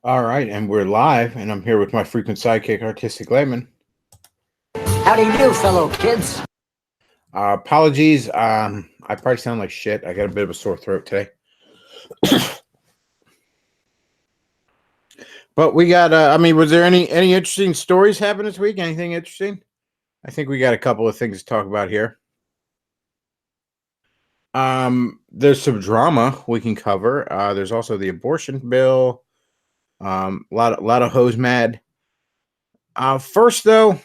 All right, and we're live, and I'm here with my frequent sidekick, Artistic Layman. How do you do, fellow kids? Apologies, I probably sound like shit. I got a bit of a sore throat today. But we got, was there any interesting stories happen this week? Anything interesting? I think we got a couple of things to talk about here. There's some drama we can cover. There's also the abortion bill. A lot of hoes mad. First though,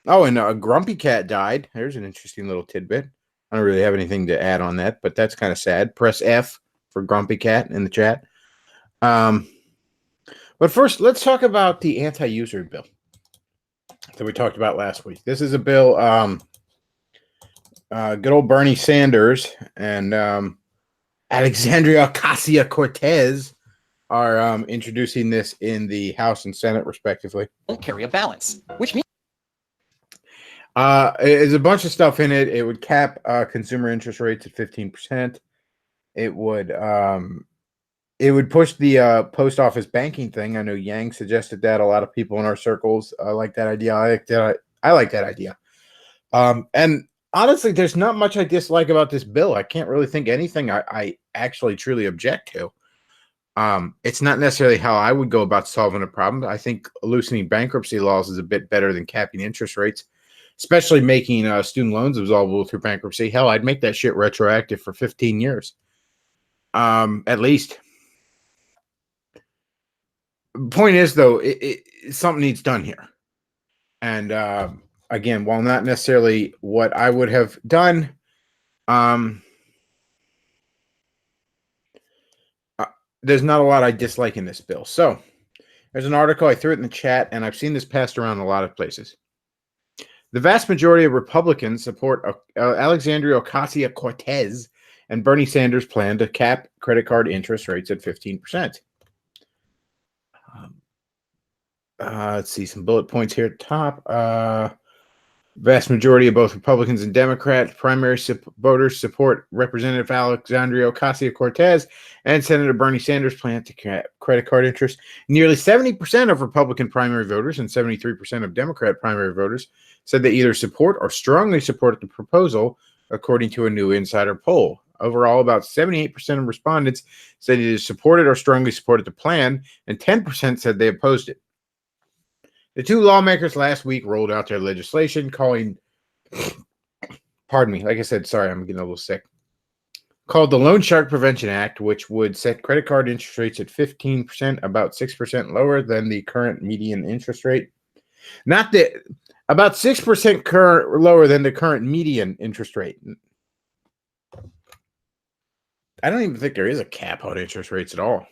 and a grumpy cat died. There's an interesting little tidbit. I don't really have anything to add on that, but that's kind of sad. Press F for grumpy cat in the chat. But first, let's talk about the anti-usury bill that we talked about last week. This is a bill, good old Bernie Sanders and Alexandria Ocasio-Cortez are introducing this in the House and Senate, respectively. Carry a balance, which means there's a bunch of stuff in it. It would cap consumer interest rates at 15%. It would push the post office banking thing. I know Yang suggested that. A lot of people in our circles like that idea. I like that idea. And honestly, there's not much I dislike about this bill. I can't really think anything I actually truly object to. It's not necessarily how I would go about solving a problem. I think loosening bankruptcy laws is a bit better than capping interest rates, especially making student loans absolvable through bankruptcy. Hell, I'd make that shit retroactive for 15 years. At least. Point is, though, something needs done here. And again, while not necessarily what I would have done, there's not a lot I dislike in this bill. So there's an article. I threw it in the chat, and I've seen this passed around a lot of places. The vast majority of Republicans support Alexandria Ocasio-Cortez and Bernie Sanders' plan to cap credit card interest rates at 15%. Let's see some bullet points here at the top. Vast majority of both Republicans and Democrats primary voters support Representative Alexandria Ocasio-Cortez and Senator Bernie Sanders' plan to cap credit card interest. Nearly 70% of Republican primary voters and 73% of Democrat primary voters said they either support or strongly support the proposal, according to a new insider poll. Overall, about 78% of respondents said either supported or strongly supported the plan, and 10% said they opposed it. The two lawmakers last week rolled out their legislation calling, pardon me, like I said, sorry, I'm getting a little sick, called the Loan Shark Prevention Act, which would set credit card interest rates at 15%, about 6% lower than the current median interest rate. Not that, about 6% lower than the current median interest rate. I don't even think there is a cap on interest rates at all,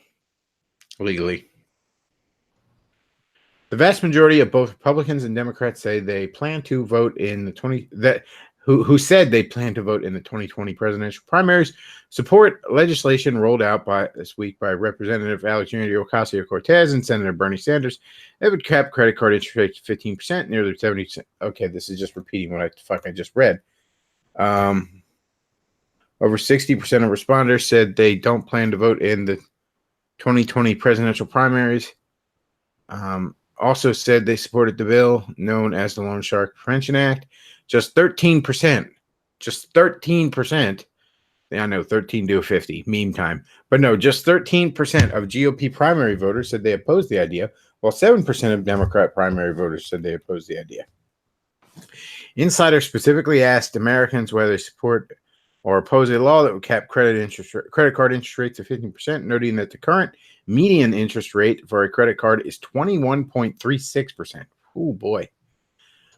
legally. The vast majority of both Republicans and Democrats say they plan to vote in the who said they plan to vote in the 2020 presidential primaries support legislation rolled out this week by Representative Alexandria Ocasio-Cortez and Senator Bernie Sanders. It would cap credit card interest rates 15%, nearly 70%. Okay, this is just repeating what I just read. Over 60% of responders said they don't plan to vote in the 2020 presidential primaries. Also said they supported the bill known as the Loan Shark Prevention Act. Just 13%. Just 13%. I know, 13 to 50. Meme time. But no, just 13% of GOP primary voters said they opposed the idea, while 7% of Democrat primary voters said they opposed the idea. Insider specifically asked Americans whether they support or oppose a law that would cap credit card interest rates at 15%, noting that the current median interest rate for a credit card is 21.36%. Oh boy.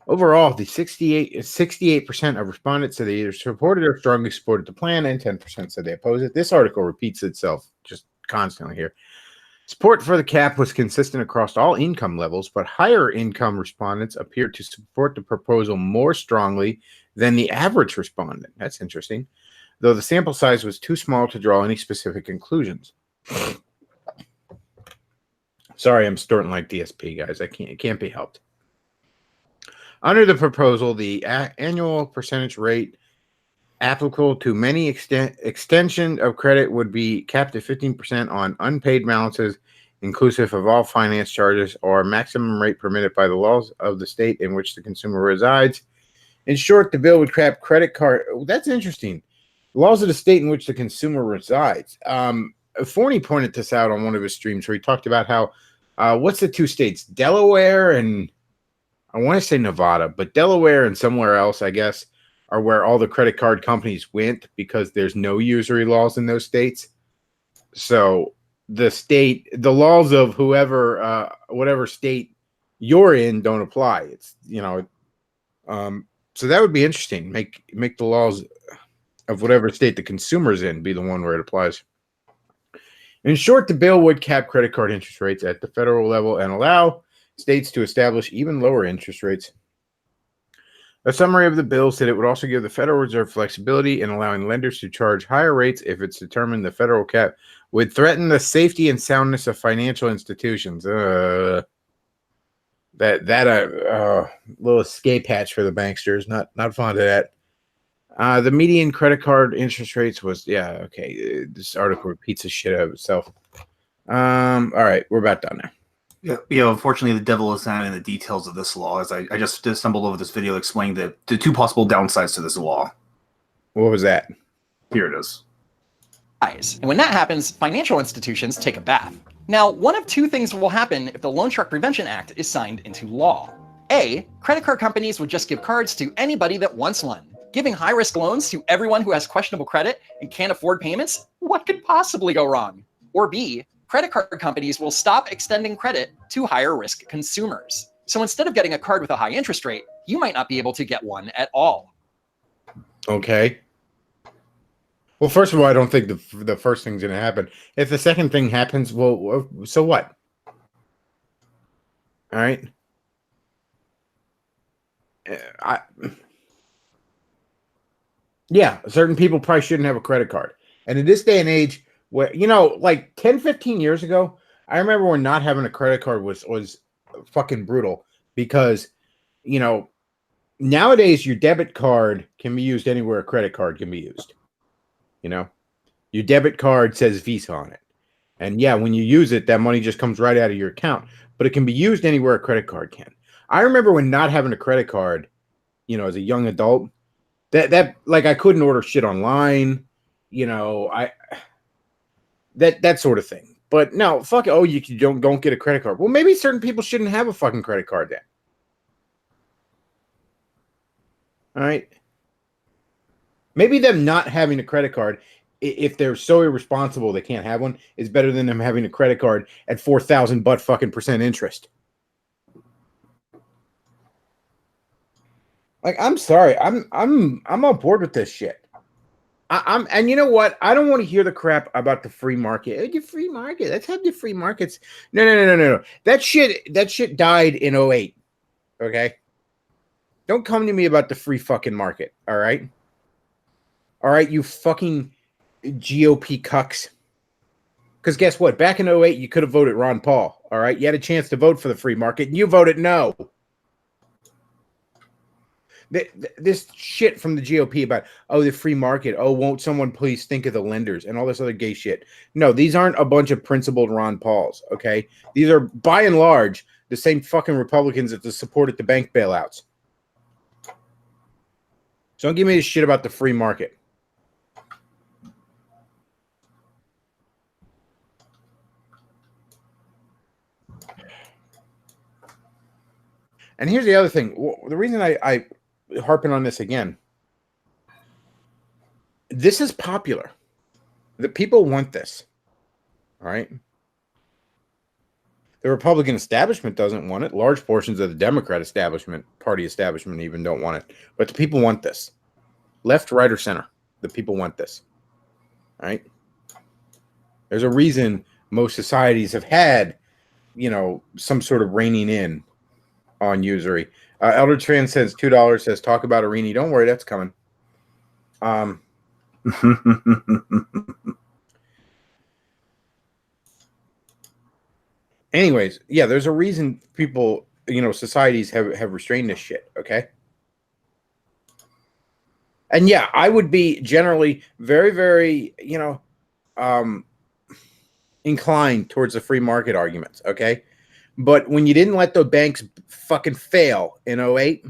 Overall, the 68% of respondents said they either supported or strongly supported the plan, and 10% said they opposed it. This article repeats itself just constantly here. Support for the cap was consistent across all income levels, but higher income respondents appeared to support the proposal more strongly than the average respondent. That's interesting, though the sample size was too small to draw any specific conclusions. Sorry, I'm starting like DSP, guys. It can't be helped. Under the proposal, the annual percentage rate applicable to many extension of credit would be capped at 15% on unpaid balances inclusive of all finance charges, or maximum rate permitted by the laws of the state in which the consumer resides. In short, the bill would cap credit card. That's interesting. Laws of the state in which the consumer resides. Forney pointed this out on one of his streams where he talked about how, what's the two states? Delaware and I want to say Nevada, but Delaware and somewhere else, I guess, are where all the credit card companies went because there's no usury laws in those states. So the laws of whoever, whatever state you're in don't apply. It's, so that would be interesting. Make the laws of whatever state the consumer's in be the one where it applies. In short, the bill would cap credit card interest rates at the federal level and allow states to establish even lower interest rates. A summary of the bill said it would also give the Federal Reserve flexibility in allowing lenders to charge higher rates if it's determined the federal cap would threaten the safety and soundness of financial institutions. Little escape hatch for the banksters. Not fond of that. The median credit card interest rates was, okay. This article repeats the shit out of itself. All right, we're about done now. Yeah, unfortunately, the devil is not in the details of this law, as I just stumbled over this video explaining the two possible downsides to this law. What was that? Here it is. And when that happens, financial institutions take a bath. Now, one of two things will happen if the Loan Shark Prevention Act is signed into law. A, credit card companies would just give cards to anybody that wants one. Giving high-risk loans to everyone who has questionable credit and can't afford payments? What could possibly go wrong? Or B, credit card companies will stop extending credit to higher-risk consumers. So instead of getting a card with a high interest rate, you might not be able to get one at all. Okay. Well, first of all, I don't think the first thing's going to happen. If the second thing happens, well, so what? All right. Yeah, certain people probably shouldn't have a credit card. And in this day and age, where, like 10, 15 years ago, I remember when not having a credit card was fucking brutal because, nowadays your debit card can be used anywhere a credit card can be used. Your debit card says Visa on it. And yeah, when you use it, that money just comes right out of your account, but it can be used anywhere a credit card can. I remember when not having a credit card, as a young adult, that like I couldn't order shit online, that sort of thing. But no, fuck it. Oh, you don't get a credit card. Well, maybe certain people shouldn't have a fucking credit card then. All right. Maybe them not having a credit card, if they're so irresponsible they can't have one, is better than them having a credit card at 4,000% interest. Like, I'm sorry, I'm on board with this shit. And you know what? I don't want to hear the crap about the free market. The free market. Let's have the free markets. No. That shit died in 2008. Okay. Don't come to me about the free fucking market. All right. All right, you fucking GOP cucks. Because guess what? Back in 2008, you could have voted Ron Paul. All right. You had a chance to vote for the free market, and you voted no. This shit from the GOP about, the free market. Oh, won't someone please think of the lenders and all this other gay shit. No, these aren't a bunch of principled Ron Pauls, okay? These are, by and large, the same fucking Republicans that supported the bank bailouts. So don't give me this shit about the free market. And here's the other thing. The reason I harping on this again. This is popular. The people want this. All right. The Republican establishment doesn't want it. Large portions of the Democrat party establishment even don't want it. But the people want this. Left, right, or center. The people want this. All right. There's a reason most societies have had, some sort of reining in on usury. Elder Tran says $2, says talk about Arini. Don't worry, that's coming. Anyways, yeah, there's a reason people, societies have restrained this shit, okay? And yeah, I would be generally very, very, inclined towards the free market arguments, okay? But when you didn't let the banks fucking fail in 08,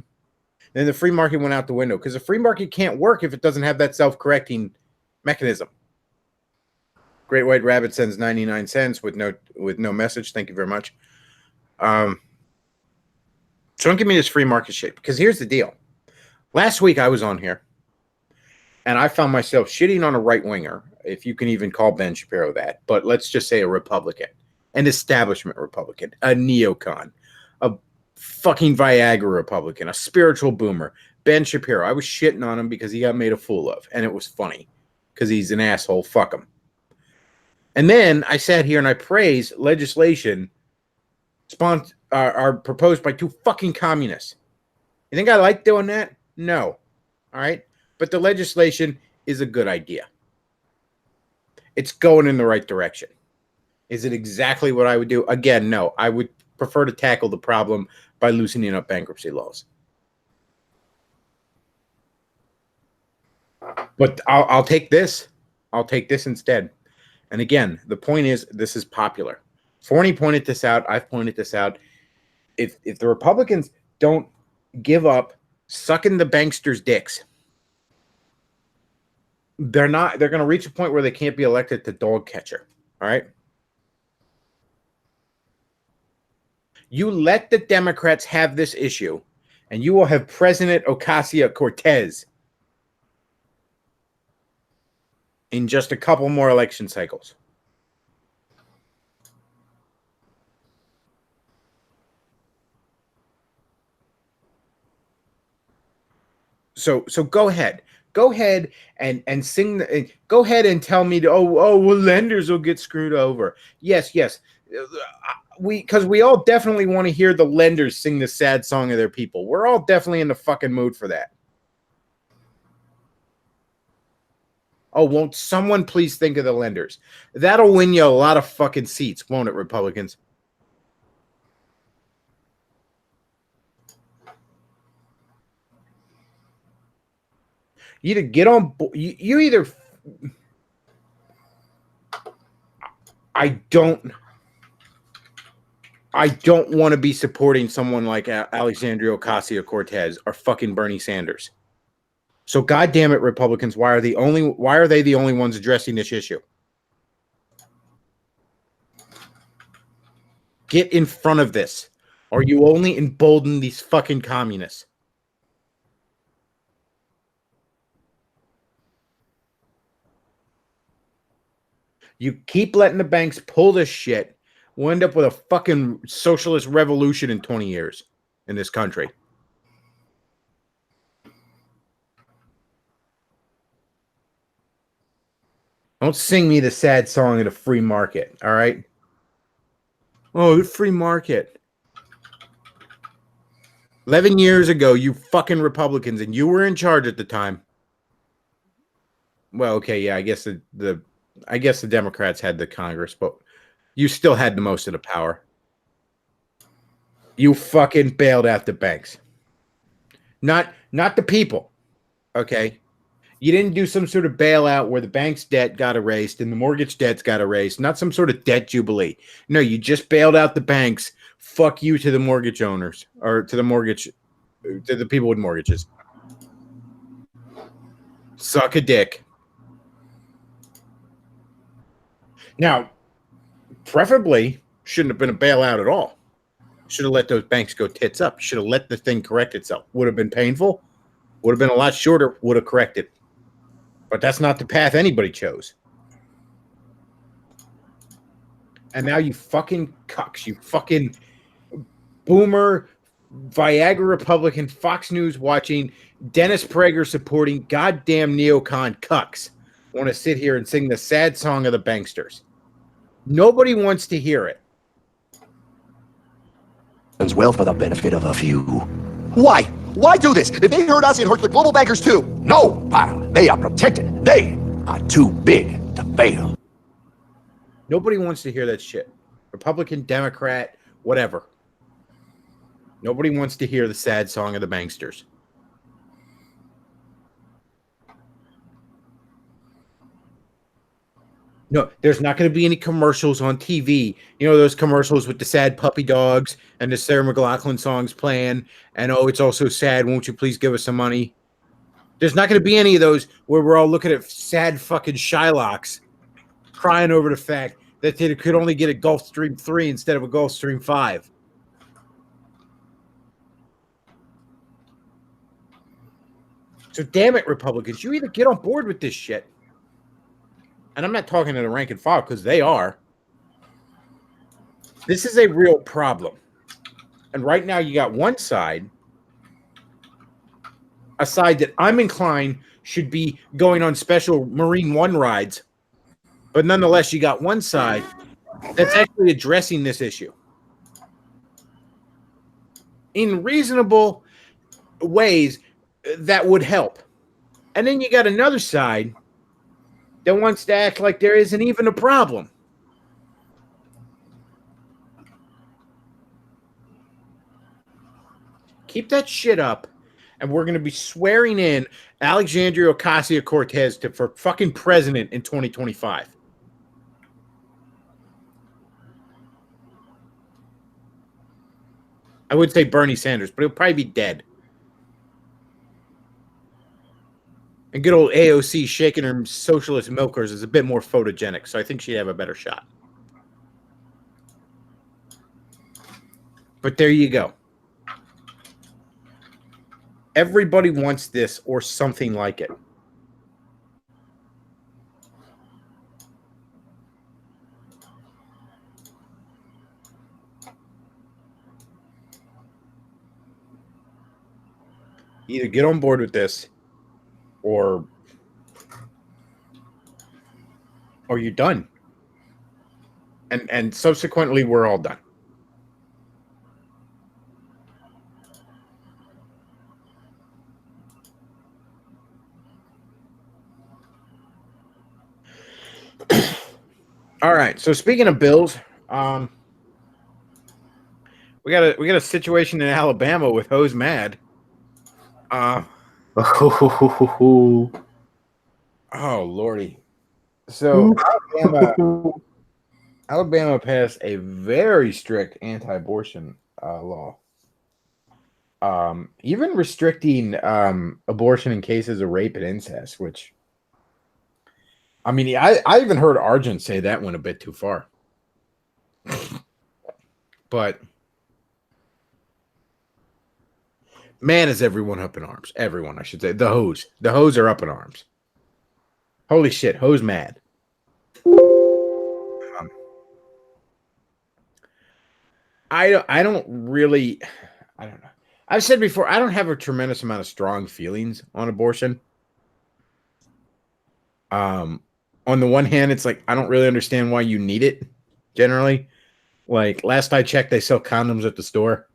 then the free market went out the window because the free market can't work if it doesn't have that self-correcting mechanism. Great White Rabbit sends 99 cents with no message. Thank you very much. So don't give me this free market shit, because here's the deal. Last week I was on here and I found myself shitting on a right-winger, if you can even call Ben Shapiro that, but let's just say a Republican, an establishment Republican, a neocon, a fucking Viagra Republican, a spiritual boomer, Ben Shapiro. I was shitting on him because he got made a fool of, and it was funny because he's an asshole. Fuck him. And then I sat here and I praised legislation are proposed by two fucking communists. You think I like doing that? No. All right. But the legislation is a good idea. It's going in the right direction. Is it exactly what I would do? Again, no. I would prefer to tackle the problem by loosening up bankruptcy laws. But I'll take this. I'll take this instead. And again, the point is, this is popular. Forney pointed this out. I've pointed this out. If the Republicans don't give up sucking the banksters' dicks, they're going to reach a point where they can't be elected to dog catcher. All right. You let the Democrats have this issue, and you will have President Ocasio-Cortez in just a couple more election cycles. So go ahead. Go ahead and sing. Go ahead and tell me, well, lenders will get screwed over. Yes. Because we all definitely want to hear the lenders sing the sad song of their people. We're all definitely in the fucking mood for that. Oh, won't someone please think of the lenders? That'll win you a lot of fucking seats, won't it, Republicans? You either get on board. You either. I don't want to be supporting someone like Alexandria Ocasio-Cortez or fucking Bernie Sanders. So, goddamn it, Republicans, why are they the only ones addressing this issue? Get in front of this, or you only embolden these fucking communists. You keep letting the banks pull this shit, we'll end up with a fucking socialist revolution in 20 years in this country. Don't sing me the sad song of the free market, all right? Oh, the free market. 11 years ago, you fucking Republicans, and you were in charge at the time. Well, okay, yeah, I guess the Democrats had the Congress, but you still had the most of the power. You fucking bailed out the banks. Not the people, okay? You didn't do some sort of bailout where the bank's debt got erased and the mortgage debts got erased. Not some sort of debt jubilee. No, you just bailed out the banks. Fuck you to the mortgage owners, or to the people with mortgages. Suck a dick. Now, preferably, shouldn't have been a bailout at all. Should have let those banks go tits up. Should have let the thing correct itself. Would have been painful. Would have been a lot shorter. Would have corrected. But that's not the path anybody chose. And now you fucking cucks, you fucking boomer, Viagra Republican, Fox News watching, Dennis Prager supporting goddamn neocon cucks want to sit here and sing the sad song of the banksters. Nobody wants to hear it. As well for the benefit of a few. Why? Why do this? If they hurt us, it hurts the global bankers too. No, pal. They are protected. They are too big to fail. Nobody wants to hear that shit. Republican, Democrat, whatever. Nobody wants to hear the sad song of the banksters. No, there's not going to be any commercials on TV. You know those commercials with the sad puppy dogs and the Sarah McLachlan songs playing, and oh, it's also sad. Won't you please give us some money? There's not going to be any of those where we're all looking at sad fucking Shylocks crying over the fact that they could only get a Gulfstream 3 instead of a Gulfstream 5. So damn it, Republicans, you either get on board with this shit, and I'm not talking to the rank and file because they are. This is a real problem. And right now you got one side, a side that I'm inclined should be going on special Marine One rides. But nonetheless, you got one side that's actually addressing this issue in reasonable ways that would help. And then you got another side that wants to act like there isn't even a problem. Keep that shit up, and we're going to be swearing in Alexandria Ocasio-Cortez for fucking president in 2025. I would say Bernie Sanders, but he'll probably be dead. And good old AOC shaking her socialist milkers is a bit more photogenic, so I think she'd have a better shot. But there you go. Everybody wants this or something like it. Either get on board with this or you're done. And subsequently, we're all done. All right. So speaking of bills, we got a situation in Alabama with Ho's mad. Oh lordy. So Alabama passed a very strict anti-abortion law. Even restricting abortion in cases of rape and incest, which I mean, I even heard Argent say that went a bit too far. But man, is everyone up in arms. Everyone, I should say. The hoes. The hoes are up in arms. Holy shit, hoes mad. I don't really, I don't know. I've said before, I don't have a tremendous amount of strong feelings on abortion. On the one hand, it's like I don't really understand why you need it. Generally, like last I checked, they sell condoms at the store.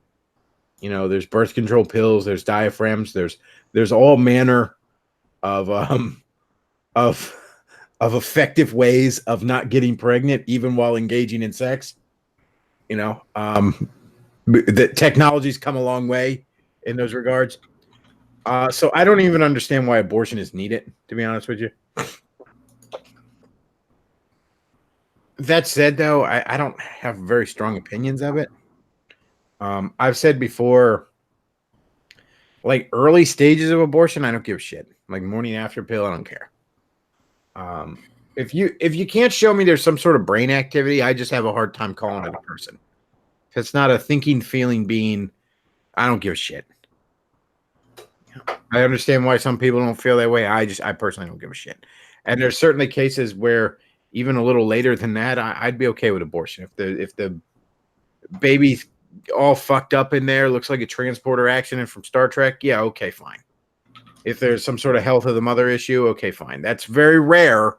You know, there's birth control pills, there's diaphragms, there's all manner of effective ways of not getting pregnant, even while engaging in sex. You know, the technology's come a long way in those regards. So I don't even understand why abortion is needed, to be honest with you. That said, though, I don't have very strong opinions of it. I've said before, like early stages of abortion, I don't give a shit. Like morning after pill, I don't care. If you can't show me there's some sort of brain activity, I just have a hard time calling it a person. If it's not a thinking, feeling being, I don't give a shit. I understand why some people don't feel that way. I personally don't give a shit. And there's certainly cases where even a little later than that, I'd be okay with abortion. If the baby's all fucked up in there, looks like a transporter accident from Star Trek, yeah, okay, fine. If there's some sort of health of the mother issue, okay, fine. That's very rare.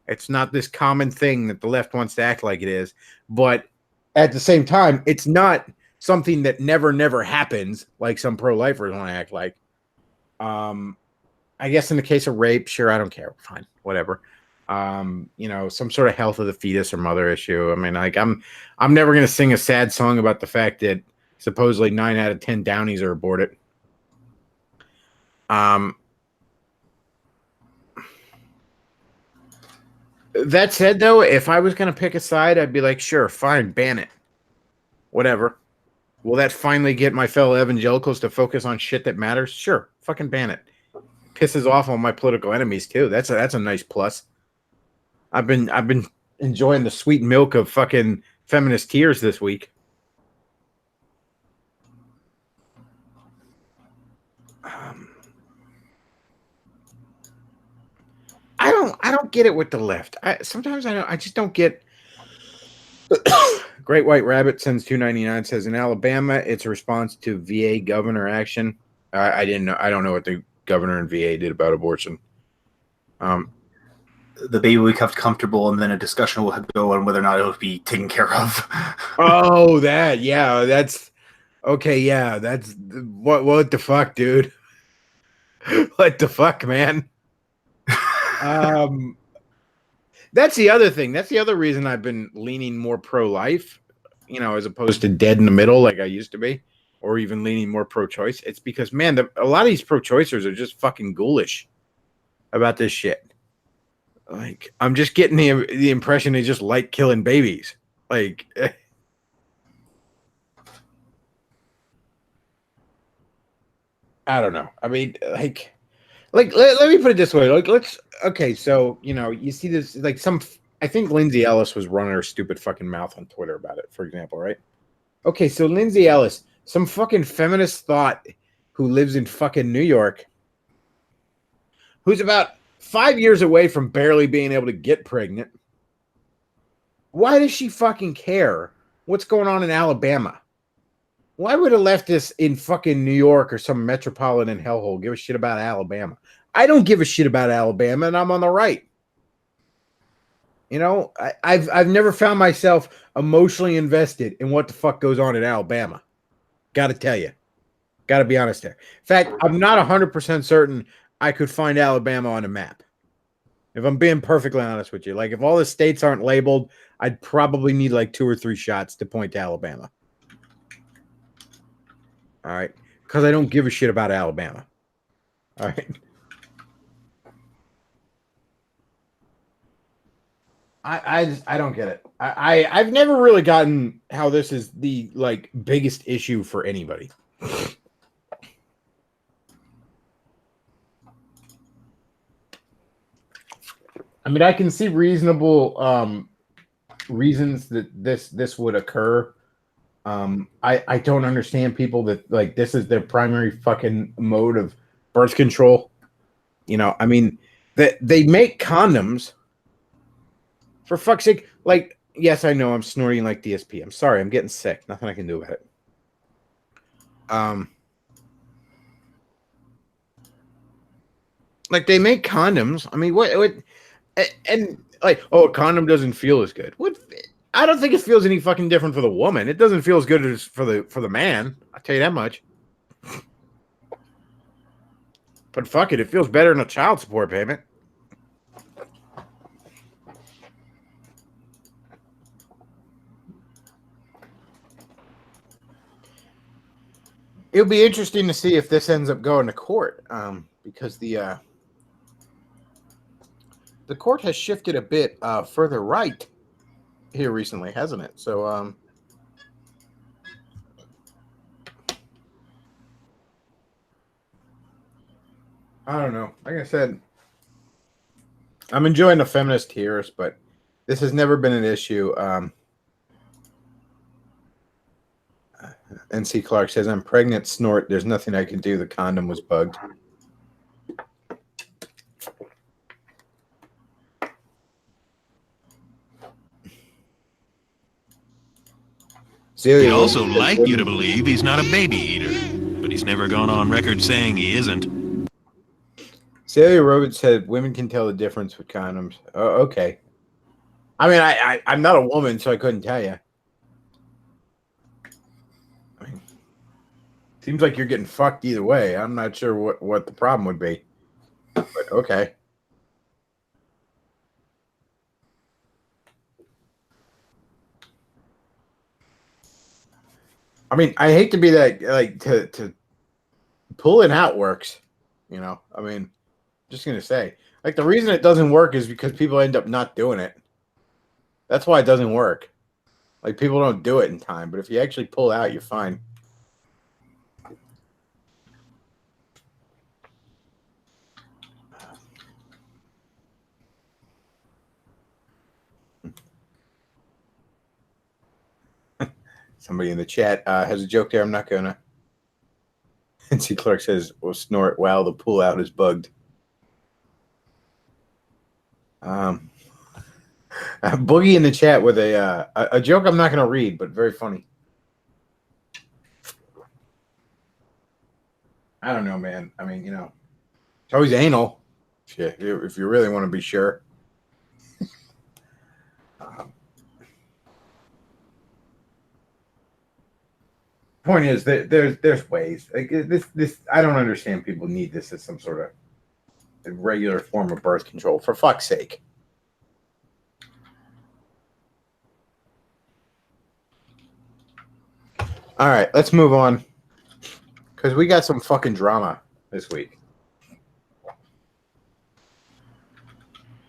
It's not this common thing that the left wants to act like it is. But at the same time, it's not something that never happens like some pro-lifers want to act like. I guess in the case of rape, sure, I don't care. Fine, whatever. You know, some sort of health of the fetus or mother issue. I mean, like I'm never going to sing a sad song about the fact that supposedly 9 out of 10 Downies are aborted. That said, though, if I was going to pick a side, I'd be like, sure, fine, ban it. Whatever. Will that finally get my fellow evangelicals to focus on shit that matters? Sure, fucking ban it. Pisses off all my political enemies too. That's a nice plus. I've been enjoying the sweet milk of fucking feminist tears this week. I don't get it with the left. Sometimes I just don't get. Great White Rabbit sends $2.99, says in Alabama it's a response to VA governor action. I didn't know. I don't know what the governor in VA did about abortion. The baby will be kept comfortable, and then a discussion will go on whether or not it will be taken care of. Oh, that's okay. Yeah, that's what the fuck, dude. What the fuck, man? That's the other thing. That's the other reason I've been leaning more pro-life, as opposed to dead in the middle like I used to be, or even leaning more pro-choice. It's because, man, a lot of these pro-choicers are just fucking ghoulish about this shit. Like, I'm just getting the impression they just like killing babies. Like, I don't know. I mean, like let me put it this way. Okay, so you see this, like, I think Lindsay Ellis was running her stupid fucking mouth on Twitter about it, for example, right? Okay, so Lindsay Ellis, some fucking feminist thought who lives in fucking New York, who's about 5 years away from barely being able to get pregnant. Why does she fucking care what's going on in Alabama? Why would a leftist in fucking New York or some metropolitan hellhole give a shit about Alabama? I don't give a shit about Alabama, and I'm on the right. I've never found myself emotionally invested in what the fuck goes on in Alabama. Got to tell you. Got to be honest there. In fact, I'm not 100% certain I could find Alabama on a map. If I'm being perfectly honest with you. Like, if all the states aren't labeled, I'd probably need like 2 or 3 shots to point to Alabama. All right? Because I don't give a shit about Alabama. All right? I don't get it. I've never really gotten how this is the, like, biggest issue for anybody. I mean, I can see reasonable reasons that this would occur. I don't understand people that, like, this is their primary fucking mode of birth control. I mean, that they make condoms. For fuck's sake, like, yes, I know I'm snorting like DSP. I'm sorry, I'm getting sick. Nothing I can do about it. Like, they make condoms. I mean, what and like, oh, a condom doesn't feel as good. What? I don't think it feels any fucking different for the woman. It doesn't feel as good as for the man. I'll tell you that much. But fuck it feels better than a child support payment. It'll be interesting to see if this ends up going to court, because the court has shifted a bit further right here recently, hasn't it? So I don't know. Like I said, I'm enjoying the feminist tears, but this has never been an issue. NC Clark says, I'm pregnant, snort. There's nothing I can do. The condom was bugged. He'd also like you to believe he's not a baby eater, but he's never gone on record saying he isn't. Celia Roberts said, women can tell the difference with condoms. Oh, okay. I mean, I'm not a woman, so I couldn't tell you. I mean, seems like you're getting fucked either way. I'm not sure what the problem would be. But okay. I mean, I hate to be that, like, to pull it out works. I mean, just gonna say, Like, the reason it doesn't work is because people end up not doing it. That's why it doesn't work. Like, people don't do it in time. But if you actually pull out, you're fine. Somebody in the chat has a joke there. I'm not going to. NC Clark says, "We'll snort while the pull out is bugged." Boogie in the chat with a joke I'm not going to read, but very funny. I don't know, man. I mean, it's always anal. Shit, if you really want to be sure. Point is that there's ways. Like this I don't understand. People need this as some sort of regular form of birth control. For fuck's sake. All right, let's move on because we got some fucking drama this week.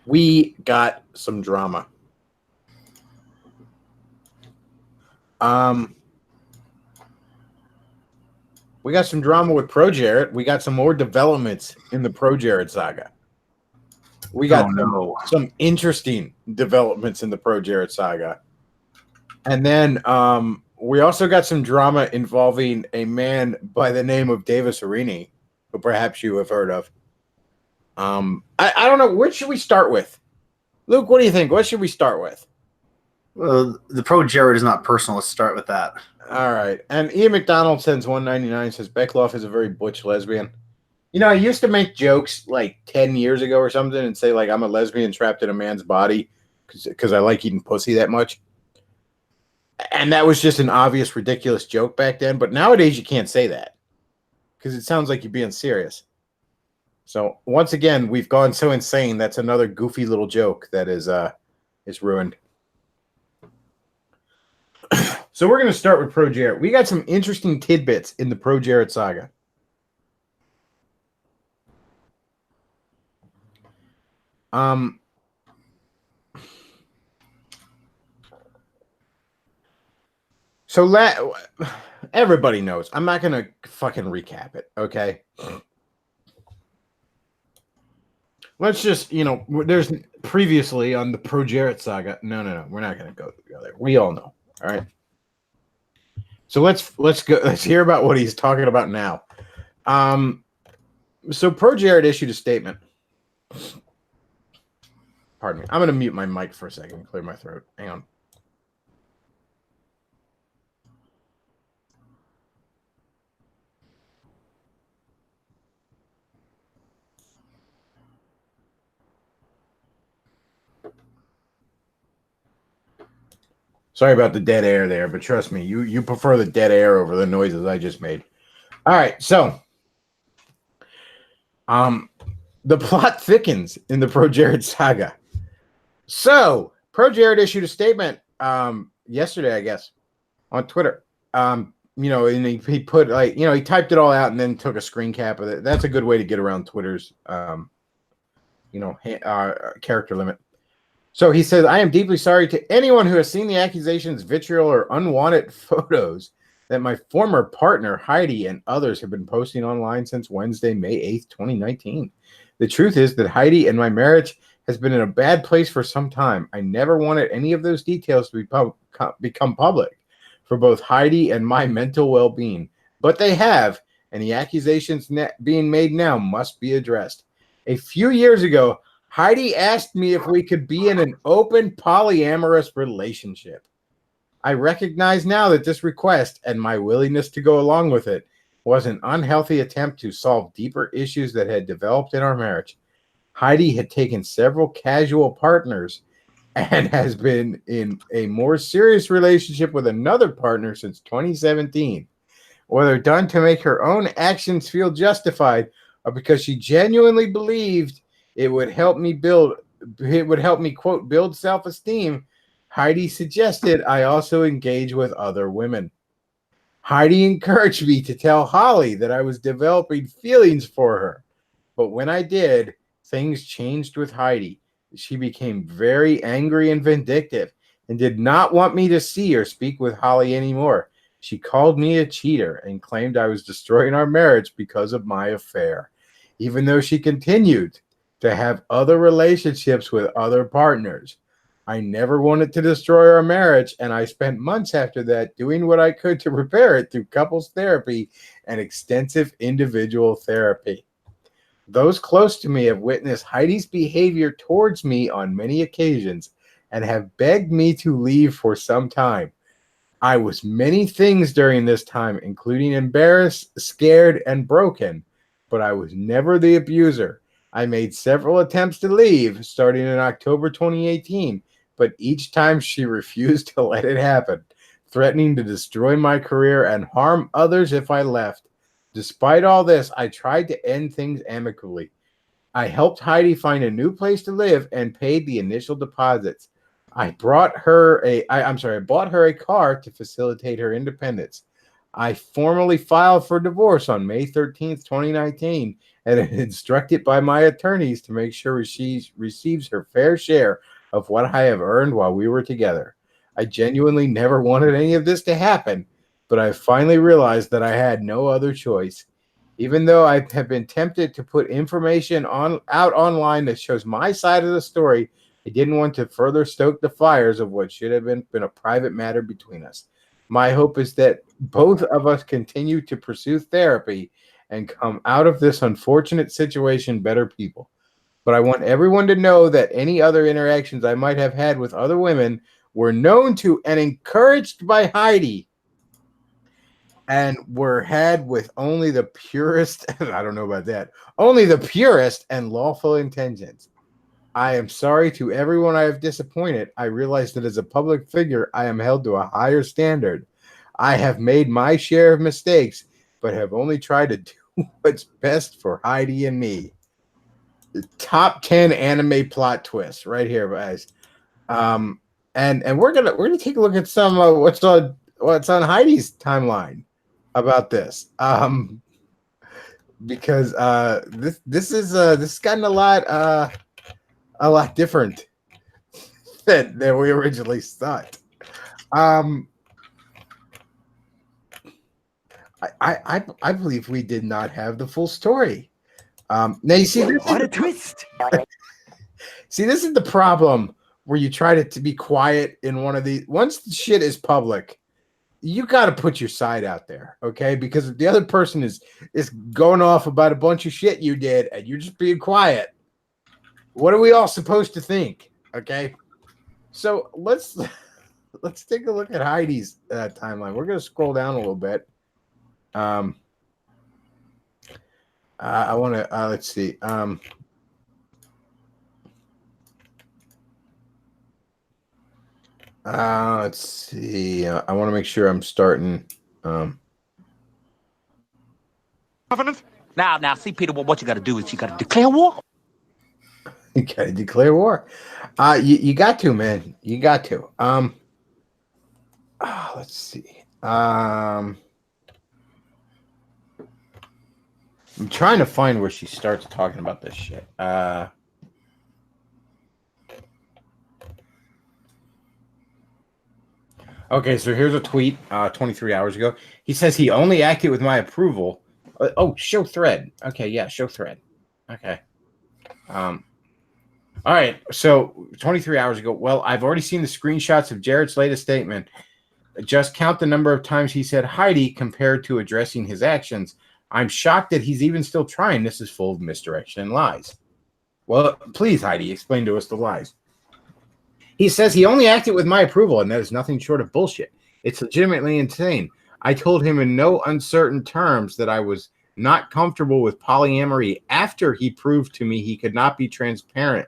We got some drama. We got some drama with Pro Jarrett. We got some more developments in the Pro Jarrett saga. We got some interesting developments in the Pro Jarrett saga. And then we also got some drama involving a man by the name of Davis Arini, who perhaps you have heard of. I don't know. What should we start with? Luke, what do you think? What should we start with? Well, the Pro Jarrett is not personal. Let's start with that. All right. And Ian McDonald sends 199, says Bechtloff is a very butch lesbian. I used to make jokes like 10 years ago or something and say, like, I'm a lesbian trapped in a man's body because I like eating pussy that much. And that was just an obvious, ridiculous joke back then. But nowadays you can't say that because it sounds like you're being serious. So once again, we've gone so insane. That's another goofy little joke that is ruined. So we're going to start with Pro Jarrett. We got some interesting tidbits in the Pro Jarrett saga. So everybody knows. I'm not going to fucking recap it, okay? Let's just, there's previously on the Pro Jarrett saga. No. We're not going to go there. We all know, all right? So let's go. Let's hear about what he's talking about now. So Pro Jarrett issued a statement. Pardon me. I'm going to mute my mic for a second and clear my throat. Hang on. Sorry about the dead air there, but trust me, you prefer the dead air over the noises I just made. All right, so the plot thickens in the Pro Jarrett saga. So Pro Jarrett issued a statement yesterday, I guess, on Twitter. And he put he typed it all out and then took a screen cap of it. That's a good way to get around Twitter's character limit. So he says, I am deeply sorry to anyone who has seen the accusations, vitriol, or unwanted photos that my former partner, Heidi, and others have been posting online since Wednesday, May 8th, 2019. The truth is that Heidi and my marriage has been in a bad place for some time. I never wanted any of those details to become public for both Heidi and my mental well-being. But they have, and the accusations being made now must be addressed. A few years ago, Heidi asked me if we could be in an open polyamorous relationship. I recognize now that this request and my willingness to go along with it was an unhealthy attempt to solve deeper issues that had developed in our marriage. Heidi had taken several casual partners and has been in a more serious relationship with another partner since 2017. Whether done to make her own actions feel justified or because she genuinely believed it would help me, quote, build self-esteem, Heidi suggested I also engage with other women. Heidi encouraged me to tell Holly that I was developing feelings for her. But when I did, things changed with Heidi. She became very angry and vindictive and did not want me to see or speak with Holly anymore. She called me a cheater and claimed I was destroying our marriage because of my affair, even though she continued to have other relationships with other partners. I never wanted to destroy our marriage, and I spent months after that doing what I could to repair it through couples therapy and extensive individual therapy. Those close to me have witnessed Heidi's behavior towards me on many occasions and have begged me to leave for some time. I was many things during this time, including embarrassed, scared, and broken, but I was never the abuser. I made several attempts to leave, starting in October 2018, but each time she refused to let it happen, threatening to destroy my career and harm others if I left. Despite all this, I tried to end things amicably. I helped Heidi find a new place to live and paid the initial deposits. I bought her a car to facilitate her independence. I formally filed for divorce on May 13th, 2019, and instructed by my attorneys to make sure she receives her fair share of what I have earned while we were together. I genuinely never wanted any of this to happen, but I finally realized that I had no other choice. Even though I have been tempted to put information out online that shows my side of the story, I didn't want to further stoke the fires of what should have been a private matter between us. My hope is that both of us continue to pursue therapy and come out of this unfortunate situation better people. But I want everyone to know that any other interactions I might have had with other women were known to and encouraged by Heidi, and were had with only the purest, I don't know about that, only the purest and lawful intentions. I am sorry to everyone I have disappointed. I realize that as a public figure, I am held to a higher standard. I have made my share of mistakes, but have only tried to do what's best for Heidi and me. The top 10 anime plot twists right here, guys. And we're gonna take a look at some what's on Heidi's timeline about this. Because this has gotten a lot different than we originally thought. I believe we did not have the full story. Now you see, What a twist! See, this is the problem where you try to be quiet in one of these. Once the shit is public, you got to put your side out there, okay? Because if the other person is going off about a bunch of shit you did and you're just being quiet, what are we all supposed to think? Okay, so let's take a look at Heidi's timeline. We're gonna scroll down a little bit. I want to let's see. Let's see. I want to make sure I'm starting. Now, see, Peter. What you got to do is you got to declare war. You gotta declare war. You got to, man. You got to. Let's see. I'm trying to find where she starts talking about this shit. Okay, so here's a tweet 23 hours ago. He says he only acted with my approval. Show thread. Okay, yeah, show thread. Okay. All right, so 23 hours ago. Well, I've already seen the screenshots of Jarrett's latest statement. Just count the number of times he said Heidi compared to addressing his actions. I'm shocked that he's even still trying. This is full of misdirection and lies. Well, please, Heidi, explain to us the lies. He says he only acted with my approval, and that is nothing short of bullshit. It's legitimately insane. I told him in no uncertain terms that I was not comfortable with polyamory after he proved to me he could not be transparent.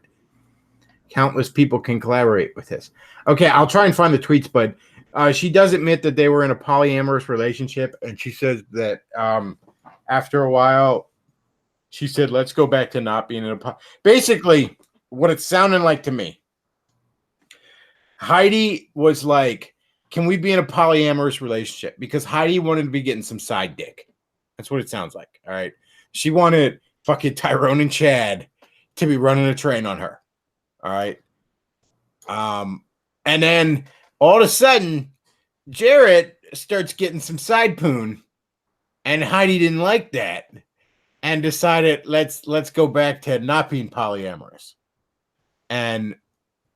Countless people can collaborate with this. Okay, I'll try and find the tweets, but she does admit that they were in a polyamorous relationship, and she says that after a while, she said, let's go back to not being in a basically, what it's sounding like to me, Heidi was like, can we be in a polyamorous relationship? Because Heidi wanted to be getting some side dick. That's what it sounds like, all right? She wanted fucking Tyrone and Chad to be running a train on her. All right. And then all of a sudden, Jarrett starts getting some side poon, and Heidi didn't like that and decided let's go back to not being polyamorous. And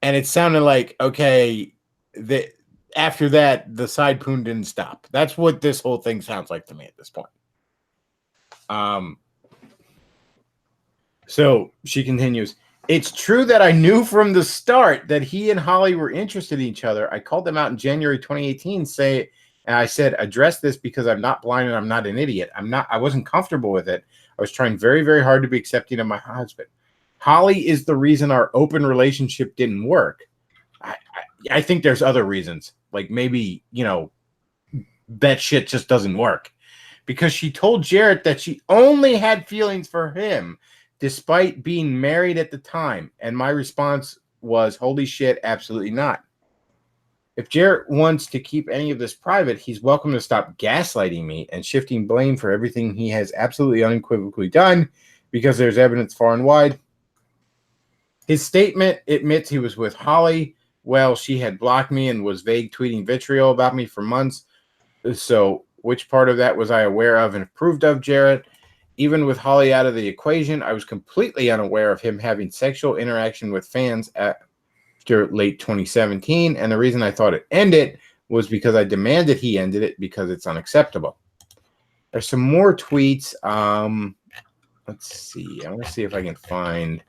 it sounded like, okay, that after that, the side poon didn't stop. That's what this whole thing sounds like to me at this point. So she continues, it's true that I knew from the start that he and Holly were interested in each other. I called them out in January 2018, and I said, address this because I'm not blind and I'm not an idiot. I wasn't comfortable with it. I was trying very, very hard to be accepting of my husband. Holly is the reason our open relationship didn't work. I think there's other reasons. Like maybe, that shit just doesn't work. Because she told Jarrett that she only had feelings for him despite being married at the time. And my response was, holy shit, absolutely not. If Jarrett wants to keep any of this private, he's welcome to stop gaslighting me and shifting blame for everything he has absolutely unequivocally done because there's evidence far and wide. His statement admits he was with Holly. Well, she had blocked me and was vague tweeting vitriol about me for months. So which part of that was I aware of and approved of, Jarrett? Even with Holly out of the equation, I was completely unaware of him having sexual interaction with fans after late 2017. And the reason I thought it ended was because I demanded he ended it because it's unacceptable. There's some more tweets. Let's see. I want to see if I can find...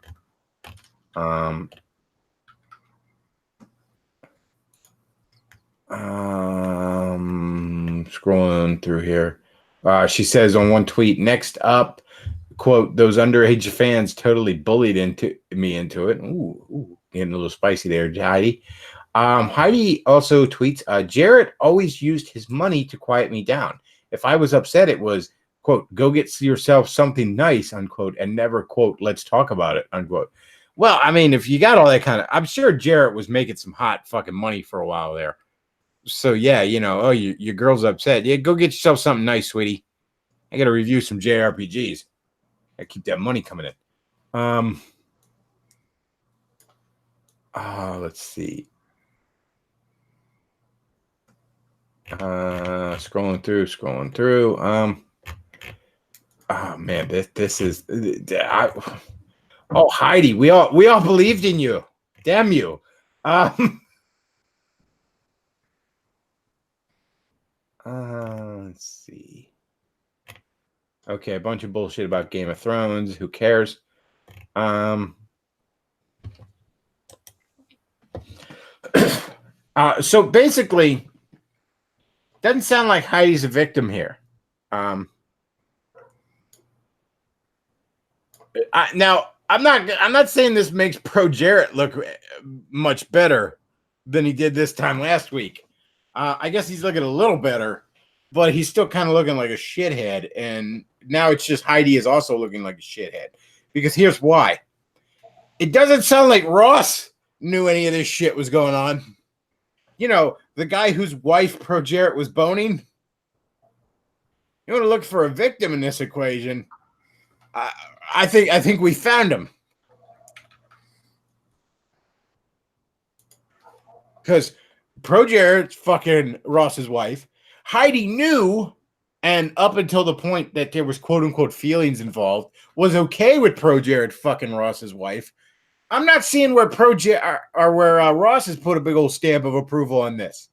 scrolling through here. She says on one tweet, next up, quote, those underage fans totally bullied me into it. Ooh, getting a little spicy there, Heidi. Heidi also tweets, Jarrett always used his money to quiet me down. If I was upset, it was, quote, go get yourself something nice, unquote, and never, quote, let's talk about it, unquote. Well, I mean, if you got all that kind of, I'm sure Jarrett was making some hot fucking money for a while there. So yeah, your girl's upset. Yeah, go get yourself something nice, sweetie. I got to review some JRPGs. I keep that money coming in. Let's see. Scrolling through. Oh man, this is. Heidi, we all believed in you. Damn you. Let's see. Okay, a bunch of bullshit about Game of Thrones. Who cares? So basically, doesn't sound like Heidi's a victim here. Now, I'm not saying this makes Pro Jarrett look much better than he did this time last week. I guess he's looking a little better, but he's still kind of looking like a shithead. And now it's just Heidi is also looking like a shithead. Because here's why. It doesn't sound like Ross knew any of this shit was going on. The guy whose wife Pro Jarrett was boning. You want to look for a victim in this equation. I think we found him. Because Pro Jarrett's fucking Ross's wife. Heidi knew, and up until the point that there was quote unquote feelings involved, was okay with Pro Jarrett fucking Ross's wife. I'm not seeing where Ross has put a big old stamp of approval on this.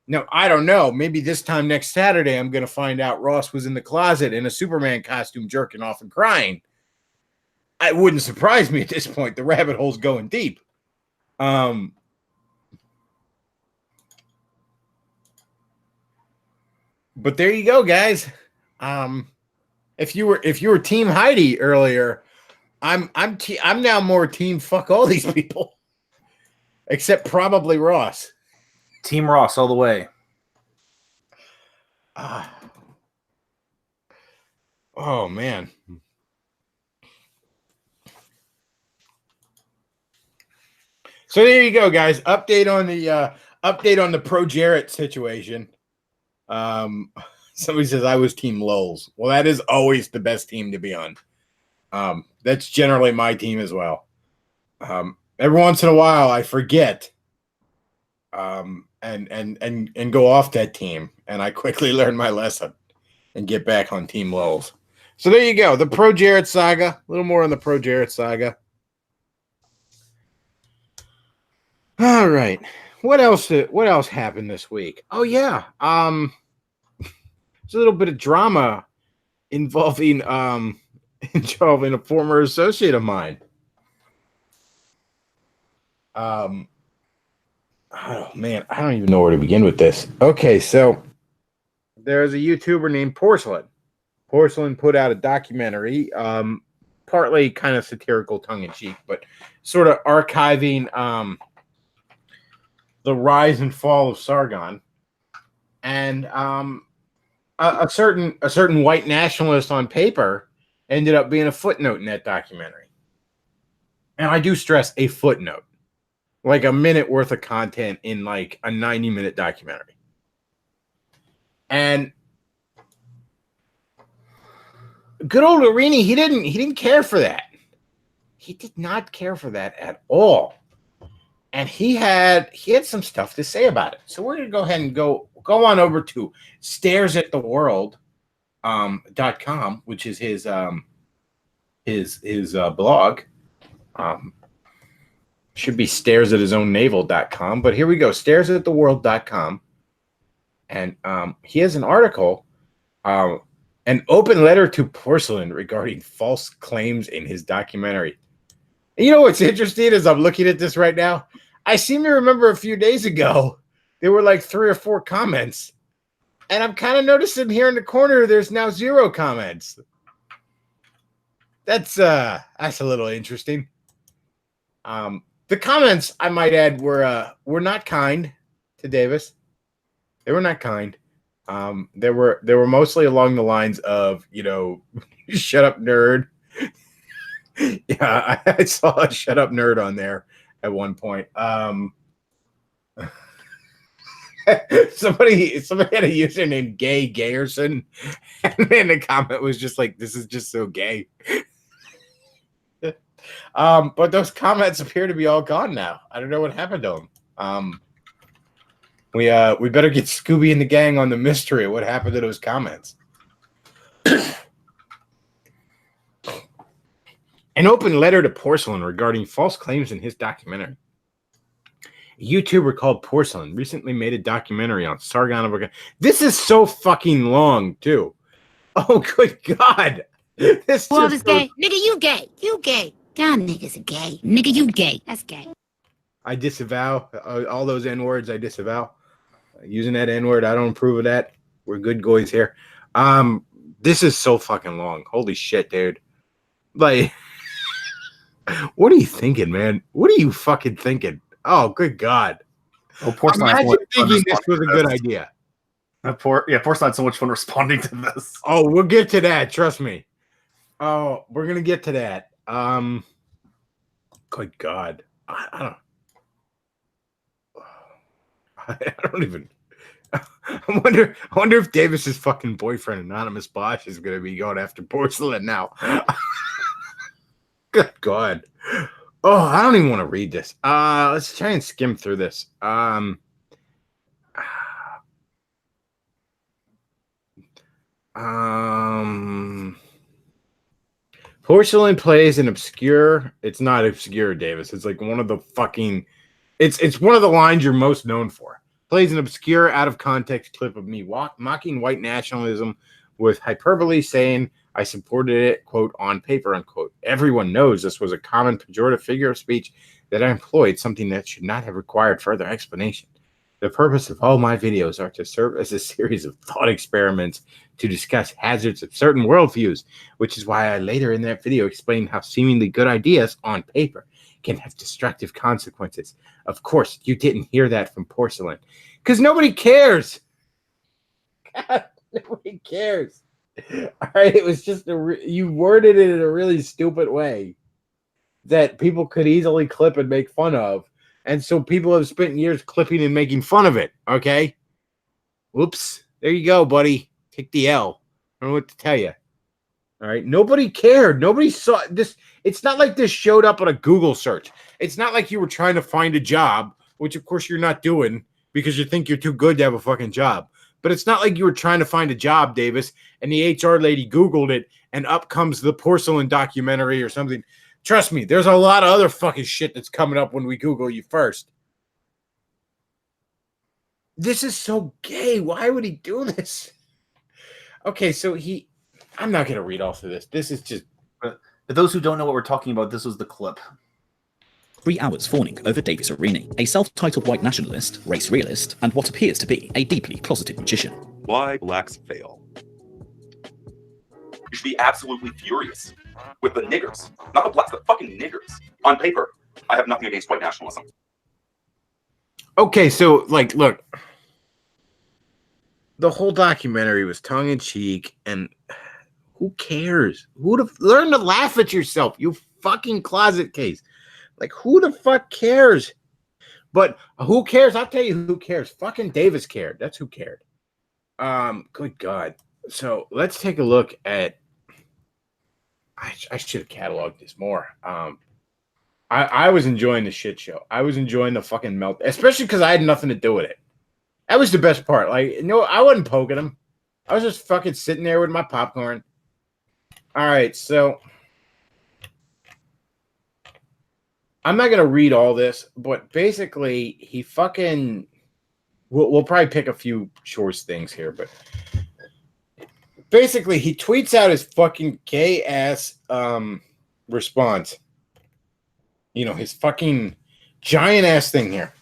No, I don't know. Maybe this time next Saturday, I'm going to find out Ross was in the closet in a Superman costume, jerking off and crying. It wouldn't surprise me at this point. The rabbit hole's going deep. But there you go, guys. If you were Team Heidi earlier, I'm now more team fuck all these people, except probably Ross. Team Ross all the way. Oh man. So there you go, guys. Update on the Pro Jarrett situation. Somebody says I was Team Lols. Well, that is always the best team to be on. That's generally my team as well. Every once in a while, I forget, and go off that team, and I quickly learn my lesson and get back on Team Lowell's. So there you go, the Pro Jarrett saga. A little more on the Pro Jarrett saga. All right, what else happened this week? Oh yeah, there's a little bit of drama involving a former associate of mine. Oh man, I don't even know where to begin with this. Okay, so there's a YouTuber named Porcelain. Porcelain put out a documentary, partly kind of satirical, tongue-in-cheek, but sort of archiving the rise and fall of Sargon, and a certain white nationalist on paper ended up being a footnote in that documentary. And I do stress a footnote, like a minute worth of content in like a 90-minute documentary. And good old Arini, he didn't care for that. He did not care for that at all. And he had some stuff to say about it. So we're gonna go ahead and go on over to staresattheworld.com, which is his blog. Should be staresathisownnavel.com, but here we go, staresattheworld.com. And he has an article, an open letter to Porcelain regarding false claims in his documentary. And you know what's interesting is I'm looking at this right now. I seem to remember a few days ago there were like 3 or 4 comments, and I'm kind of noticing here in the corner there's now 0 comments. That's a little interesting. The comments, I might add, were not kind to Davis. They were not kind. They were mostly along the lines of, shut up, nerd. Yeah, I saw a shut up, nerd on there at one point. Somebody had a user named Gay Gayerson, and then the comment was just like, "This is just so gay." But those comments appear to be all gone now. I don't know what happened to them. We better get Scooby and the gang on the mystery of what happened to those comments. An open letter to Porcelain regarding false claims in his documentary. A YouTuber called Porcelain recently made a documentary on Sargon of Akkad. This is so fucking long, too. Oh, good God. This world is gay. Nigga, you gay. You gay. Y'all niggas are gay. Nigga, you gay. That's gay. I disavow all those N-words. I disavow. Using that N-word, I don't approve of that. We're good boys here. This is so fucking long. Holy shit, dude. Like, what are you thinking, man? What are you fucking thinking? Oh, good God. Oh, Porcelain. Imagine thinking this was a good idea. Porcelain had so much fun responding to this. Oh, we'll get to that. Trust me. Oh, we're going to get to that. Good God. I don't even. I wonder if Davis's fucking boyfriend, Anonymous Bosch, is going to be going after Porcelain now. Good God. Oh, I don't even want to read this. Let's try and skim through this. Porcelain plays an obscure. It's not obscure, Davis. It's like one of the fucking. It's one of the lines you're most known for. Plays an obscure, out of context clip of me mocking white nationalism with hyperbole, saying I supported it, quote, on paper, unquote. Everyone knows this was a common pejorative figure of speech that I employed, something that should not have required further explanation. The purpose of all my videos are to serve as a series of thought experiments to discuss hazards of certain worldviews, which is why I later in that video explained how seemingly good ideas on paper can have destructive consequences. Of course, you didn't hear that from Porcelain, because nobody cares. God, nobody cares. All right, it was just you worded it in a really stupid way that people could easily clip and make fun of. And so people have spent years clipping and making fun of it, okay? Whoops. There you go, buddy. Take the L. I don't know what to tell you. All right. Nobody cared. Nobody saw this. It's not like this showed up on a Google search. It's not like you were trying to find a job, which of course you're not doing because you think you're too good to have a fucking job. But it's not like you were trying to find a job, Davis, and the HR lady Googled it and up comes the porcelain documentary or something. Trust me, there's a lot of other fucking shit that's coming up when we Google you first. This is so gay. Why would he do this? Okay, so I'm not going to read all through this. This is just... For those who don't know what we're talking about, this was the clip. 3 hours fawning over Davis Arini, a self-titled white nationalist, race realist, and what appears to be a deeply closeted magician. Why blacks fail. You should be absolutely furious with the niggers. Not the blacks, the fucking niggers. On paper, I have nothing against white nationalism. Okay, so, like, look. The whole documentary was tongue-in-cheek, and who cares? Learn to laugh at yourself, you fucking closet case. Like, who the fuck cares? But who cares? I'll tell you who cares. Fucking Davis cared. That's who cared. Good God. So let's take a look at. I should have cataloged this more. I was enjoying the shit show. I was enjoying the fucking melt, especially because I had nothing to do with it. That was the best part. Like, no, I wasn't poking him. I was just fucking sitting there with my popcorn. All right, so I'm not gonna read all this, but basically, he fucking. We'll probably pick a few short things here, but basically, he tweets out his fucking gay ass response. You know, his fucking giant ass thing here,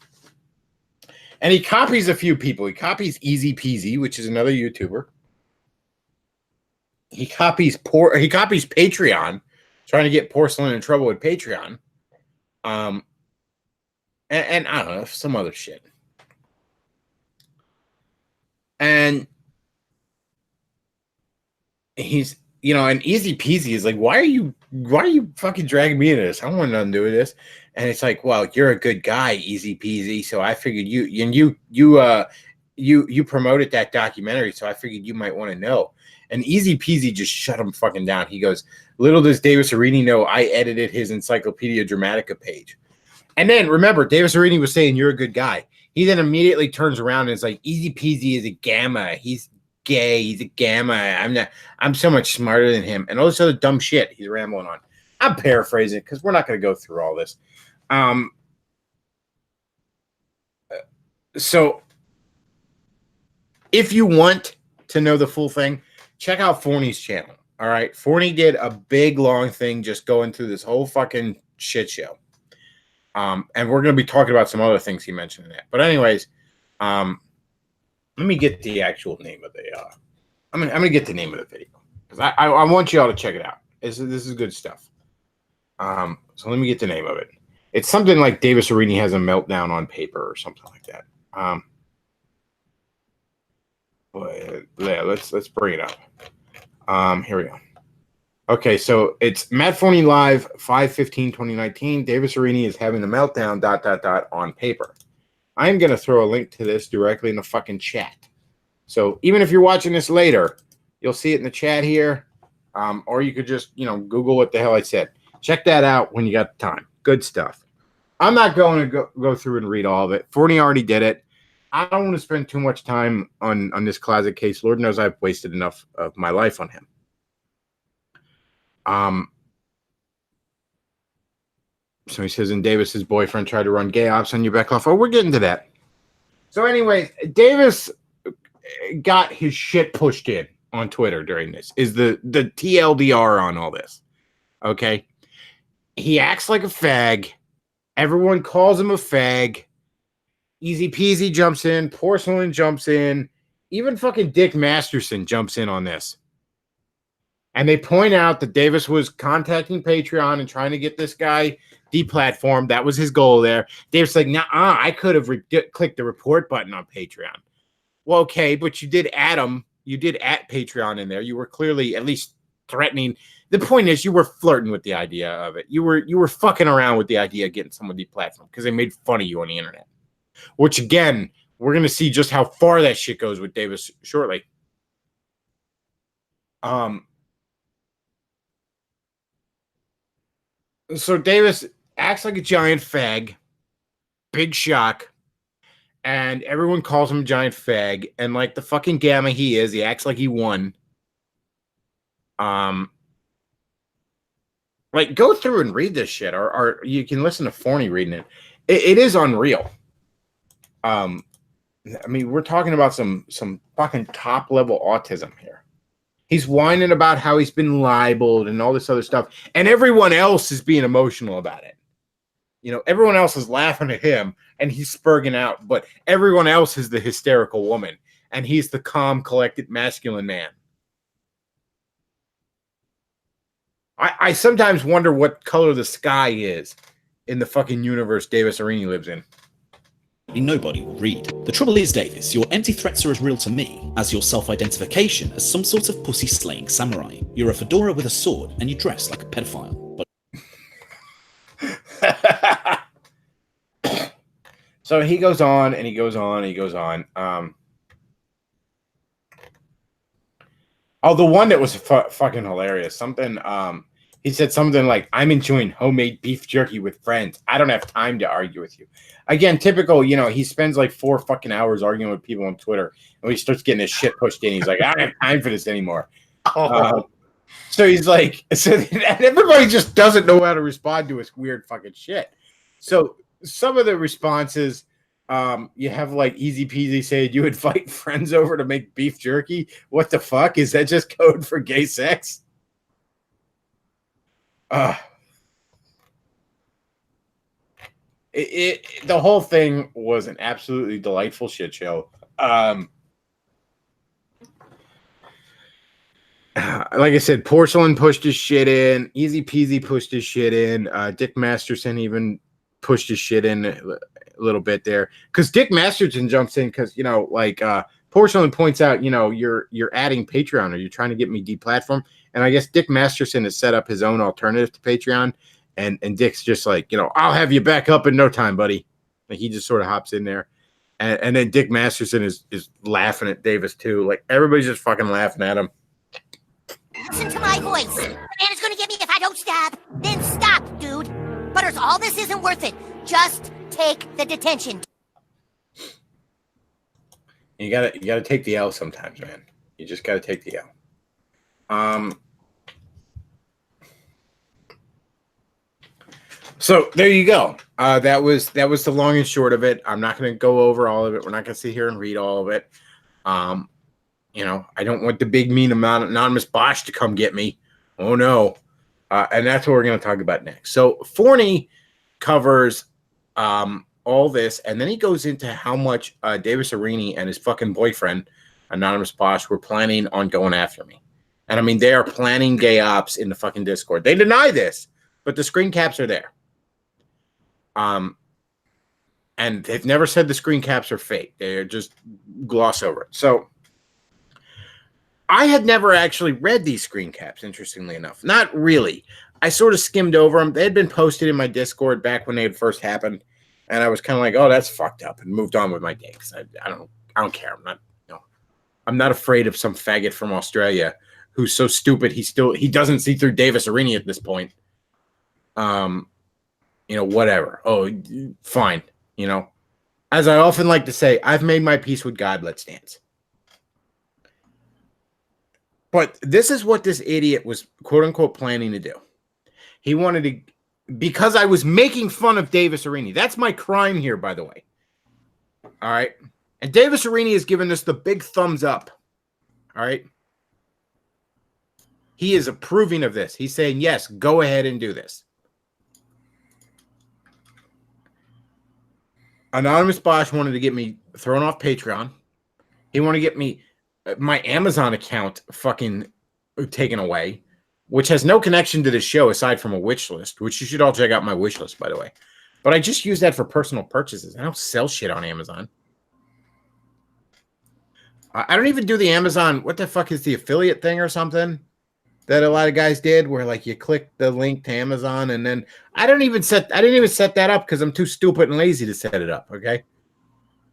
and he copies a few people. He copies Easy Peasy, which is another YouTuber. He copies Patreon, trying to get Porcelain in trouble with Patreon. And I don't know, some other shit. And he's, and Easy Peasy is like, why are you fucking dragging me into this? I don't want nothing to do with this. And it's like, well, you're a good guy, Easy Peasy. So I figured you promoted that documentary, so I figured you might want to know. And Easy Peasy just shut him fucking down. He goes, little does Davis Arini know I edited his Encyclopedia Dramatica page. And then remember, Davis Arini was saying you're a good guy. He then immediately turns around and is like, Easy Peasy is a gamma. He's gay. He's a gamma. I'm so much smarter than him. And all this other dumb shit he's rambling on. I'm paraphrasing because we're not going to go through all this. So if you want to know the full thing, check out Forney's channel. All right. Forney did a big, long thing just going through this whole fucking shit show. And we're going to be talking about some other things he mentioned in that. But anyways, let me get the actual name of the, I'm going to get the name of the video because I want you all to check it out. This is good stuff. So let me get the name of it. It's something like Davis Arini has a meltdown on paper or something like that. But yeah, let's bring it up. Here we go. Okay, so it's Matt Forney Live, 5/15/2019. Davis Arini is having a meltdown, ... on paper. I'm going to throw a link to this directly in the fucking chat. So even if you're watching this later, you'll see it in the chat here. Or you could just, Google what the hell I said. Check that out when you got the time. Good stuff. I'm not going to go through and read all of it. Forney already did it. I don't want to spend too much time on this closet case. Lord knows I've wasted enough of my life on him. So he says, and Davis's boyfriend tried to run gay ops on you, Bechtloff. Oh, we're getting to that. So anyway, Davis got his shit pushed in on Twitter during this. Is the TLDR on all this. Okay? He acts like a fag. Everyone calls him a fag. Easy Peasy jumps in. Porcelain jumps in. Even fucking Dick Masterson jumps in on this. And they point out that Davis was contacting Patreon and trying to get this guy deplatformed. That was his goal there. Davis like, nah, I could have clicked the report button on Patreon. Well, okay, but you did add him. You did add Patreon in there. You were clearly at least threatening. The point is, you were flirting with the idea of it. You were fucking around with the idea of getting someone deplatformed because they made fun of you on the internet. Which, again, we're going to see just how far that shit goes with Davis shortly. So Davis acts like a giant fag. Big shock. And everyone calls him a giant fag. And like the fucking gamma he is, he acts like he won. Like, go through and read this shit, or you can listen to Forney reading it. It is unreal. I mean, we're talking about some fucking top level autism here. He's whining about how he's been libeled and all this other stuff, and everyone else is being emotional about it. You know, everyone else is laughing at him, and he's spurging out, but everyone else is the hysterical woman, and he's the calm, collected, masculine man. I sometimes wonder what color the sky is in the fucking universe Davis Arini lives in. Nobody will read. The trouble is, Davis, your empty threats are as real to me as your self-identification as some sort of pussy-slaying samurai. You're a fedora with a sword, and you dress like a pedophile. But so he goes on, and he goes on, and he goes on. Oh, the one that was fucking hilarious. Something, he said something like, "I'm enjoying homemade beef jerky with friends. I don't have time to argue with you." Again, typical, you know, he spends like 4 fucking hours arguing with people on Twitter. And when he starts getting his shit pushed in, he's like, "I don't have time for this anymore." So he's like, and everybody just doesn't know how to respond to his weird fucking shit. So some of the responses, you have like Easy Peasy saying you invite friends over to make beef jerky. What the fuck? Is that just code for gay sex? The whole thing was an absolutely delightful shit show. Like I said, Porcelain pushed his shit in. Easy Peasy pushed his shit in. Dick Masterson even pushed his shit in a little bit there, because Dick Masterson jumps in because, you know, like Porcelain points out, you know, you're adding Patreon, or you're trying to get me deplatformed, and I guess Dick Masterson has set up his own alternative to Patreon, and Dick's just like, you know, "I'll have you back up in no time, buddy." Like, he just sort of hops in there, and then Dick Masterson is laughing at Davis too. Like, everybody's just fucking laughing at him. Listen to my voice. The man is going to get me if I don't stop. Then stop, dude. Butters, all this isn't worth it. Just take the detention. You gotta take the L sometimes, man. You just gotta take the L. So there you go. That was the long and short of it. I'm not gonna go over all of it. We're not gonna sit here and read all of it. You know, I don't want the big mean anonymous Bosch to come get me. Oh no. And that's what we're going to talk about next. So Forney covers all this, and then he goes into how much Davis Arini and his fucking boyfriend, Anonymous Bosch, were planning on going after me. And I mean, they are planning gay ops in the fucking Discord. They deny this, but the screen caps are there. And they've never said the screen caps are fake. They're just gloss over it. So I had never actually read these screen caps, interestingly enough. Not really. I sort of skimmed over them. They had been posted in my Discord back when they had first happened, and I was kind of like, "Oh, that's fucked up," and moved on with my day, because I don't care. I'm not afraid of some faggot from Australia who's so stupid he doesn't see through Davis Arini at this point. You know, whatever. Oh, fine. You know, as I often like to say, I've made my peace with God. Let's dance. But this is what this idiot was, quote unquote, planning to do. He wanted to, because I was making fun of Davis Arini. That's my crime here, by the way. All right. And Davis Arini has given us the big thumbs up. All right. He is approving of this. He's saying, yes, go ahead and do this. Anonymous Bosch wanted to get me thrown off Patreon. He wanted to get me my Amazon account fucking taken away, which has no connection to the show aside from a wish list, which you should all check out my wish list, by the way. But I just use that for personal purchases. I don't sell shit on Amazon. I don't even do the Amazon. What the fuck is the affiliate thing or something that a lot of guys did, where like you click the link to Amazon, and then I didn't even set that up because I'm too stupid and lazy to set it up. Okay.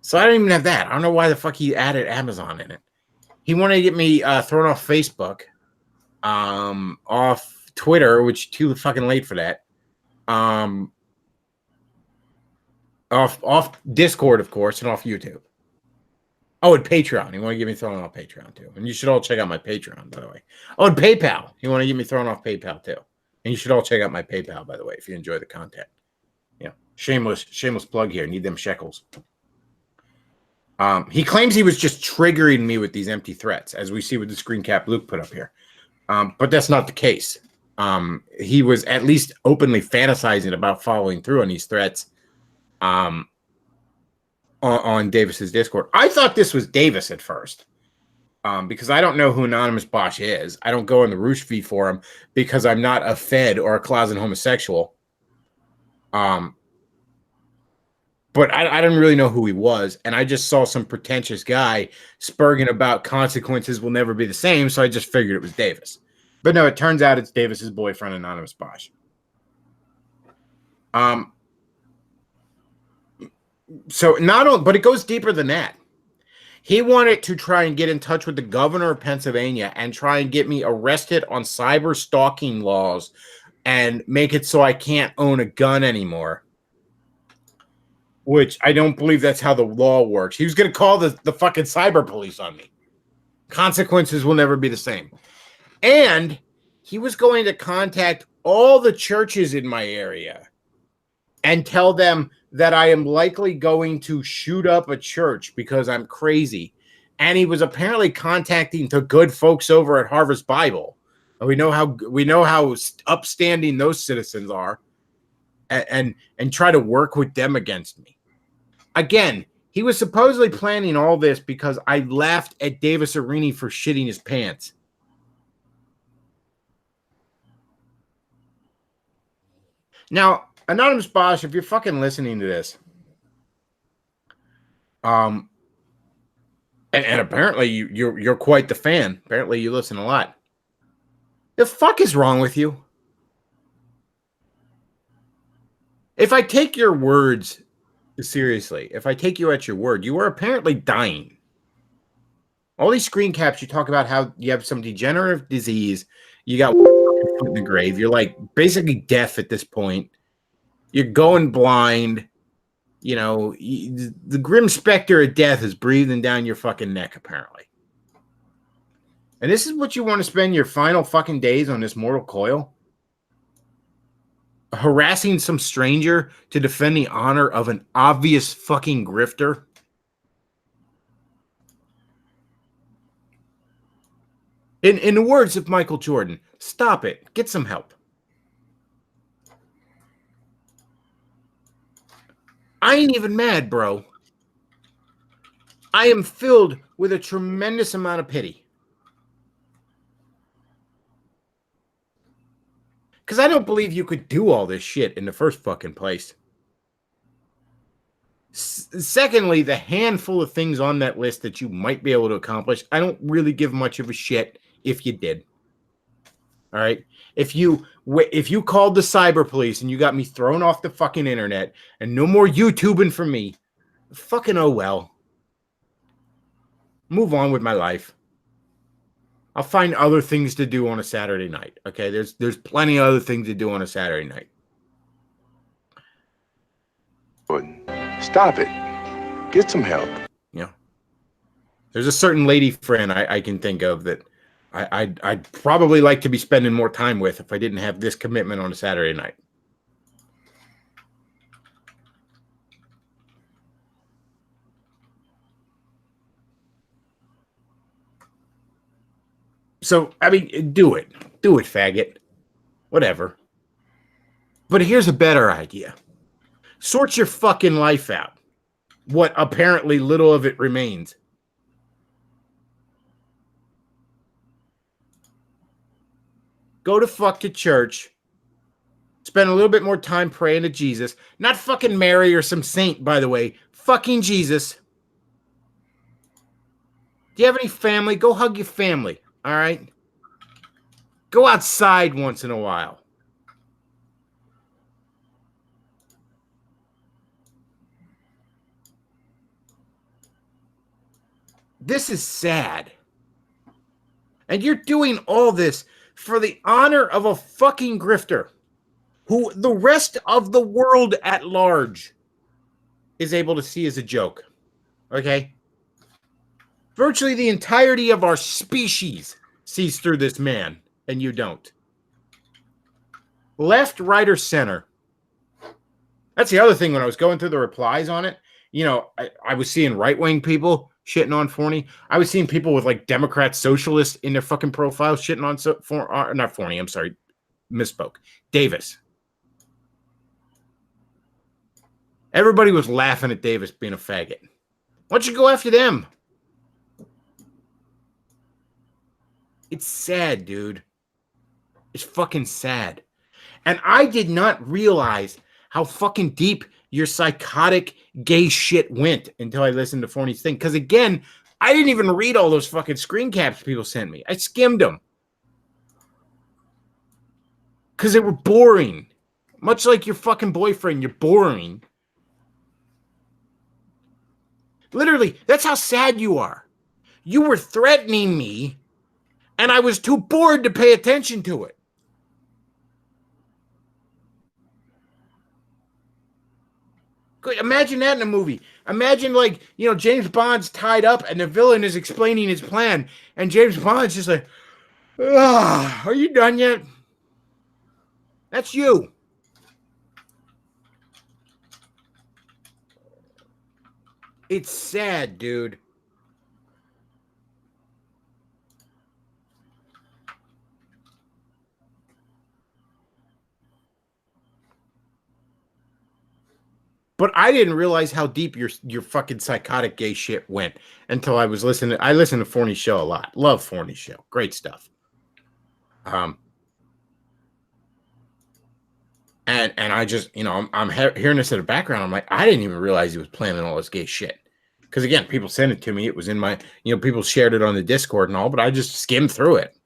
So I don't even have that. I don't know why the fuck he added Amazon in it. He wanted to get me thrown off Facebook, off Twitter, which too fucking late for that. Off Discord, of course, and off YouTube. Oh, and Patreon. You want to get me thrown off Patreon too. And you should all check out my Patreon, by the way. Oh, and PayPal. You want to get me thrown off PayPal too. And you should all check out my PayPal, by the way, if you enjoy the content. Yeah. Shameless plug here. Need them shekels. He claims he was just triggering me with these empty threats, as we see with the screen cap Luke put up here. But that's not the case. He was at least openly fantasizing about following through on these threats on Davis's Discord. I thought this was Davis at first, because I don't know who Anonymous Bosch is. I don't go in the Roosh V forum because I'm not a Fed or a closet homosexual. But I didn't really know who he was, and I just saw some pretentious guy spurging about consequences will never be the same, so I just figured it was Davis. But no, it turns out it's Davis's boyfriend, Anonymous Bosch. So but it goes deeper than that. He wanted to try and get in touch with the governor of Pennsylvania and try and get me arrested on cyber stalking laws and make it so I can't own a gun anymore. Which I don't believe that's how the law works. He was going to call the fucking cyber police on me. Consequences will never be the same. And he was going to contact all the churches in my area and tell them that I am likely going to shoot up a church because I'm crazy. And he was apparently contacting the good folks over at Harvest Bible. And we know how upstanding those citizens are, and try to work with them against me. Again, he was supposedly planning all this because I laughed at Davis Arini for shitting his pants. Now, Anonymous Bosch, if you're fucking listening to this, and apparently you're quite the fan. Apparently you listen a lot. The fuck is wrong with you? If I take your words seriously, if I take you at your word, you are apparently dying. All these screen caps, you talk about how you have some degenerative disease. You got foot in the grave. You're like basically deaf at this point. You're going blind. You know, the grim specter of death is breathing down your fucking neck, apparently. And this is what you want to spend your final fucking days on this mortal coil? Harassing some stranger to defend the honor of an obvious fucking grifter? In the words of Michael Jordan, stop it. Get some help. I ain't even mad, bro. I am filled with a tremendous amount of pity. Because I don't believe you could do all this shit in the first fucking place. Secondly, the handful of things on that list that you might be able to accomplish, I don't really give much of a shit if you did. All right? If you called the cyber police and you got me thrown off the fucking internet and no more YouTubing for me, fucking oh well. Move on with my life. I'll find other things to do on a Saturday night. Okay, there's plenty of other things to do on a Saturday night. Stop it. Get some help. Yeah. There's a certain lady friend I can think of that I'd probably like to be spending more time with if I didn't have this commitment on a Saturday night. So, I mean, do it. Do it, faggot. Whatever. But here's a better idea. Sort your fucking life out. What apparently little of it remains. Go to fuck to church. Spend a little bit more time praying to Jesus. Not fucking Mary or some saint, by the way. Fucking Jesus. Do you have any family? Go hug your family. All right? Go outside once in a while. This is sad. And you're doing all this for the honor of a fucking grifter who the rest of the world at large is able to see as a joke. Okay? Virtually the entirety of our species sees through this man, and you don't. Left, right, or center. That's the other thing when I was going through the replies on it. You know, I was seeing right-wing people shitting on Forney. I was seeing people with like Democrat socialists in their fucking profiles shitting on not Forney, I'm sorry, misspoke. Davis. Everybody was laughing at Davis being a faggot. Why don't you go after them? It's sad, dude. It's fucking sad. And I did not realize how fucking deep your psychotic gay shit went until I listened to Forney's thing. Because again, I didn't even read all those fucking screen caps people sent me. I skimmed them. Because they were boring. Much like your fucking boyfriend, you're boring. Literally, that's how sad you are. You were threatening me, and I was too bored to pay attention to it. Imagine that in a movie. Imagine, like, you know, James Bond's tied up and the villain is explaining his plan, and James Bond's just like, are you done yet? That's you. It's sad, dude. But I didn't realize how deep your fucking psychotic gay shit went until I was listening. I listen to Forney's show a lot. Love Forney's show. Great stuff. And I just, you know, I'm hearing this in the background. I'm like, I didn't even realize he was planning all this gay shit. Because again, people sent it to me. It was in my, you know, people shared it on the Discord and all, but I just skimmed through it.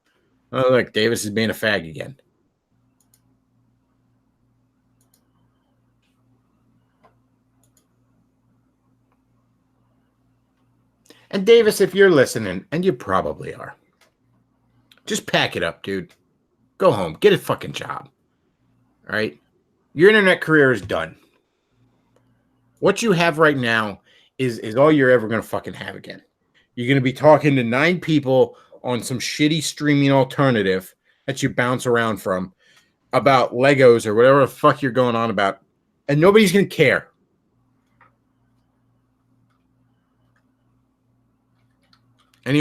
Oh, look, Davis is being a fag again. And Davis, if you're listening, and you probably are, just pack it up, dude. Go home. Get a fucking job. All right? Your internet career is done. What you have right now is all you're ever going to fucking have again. You're going to be talking to 9 people on some shitty streaming alternative that you bounce around from about Legos or whatever the fuck you're going on about, and nobody's going to care. And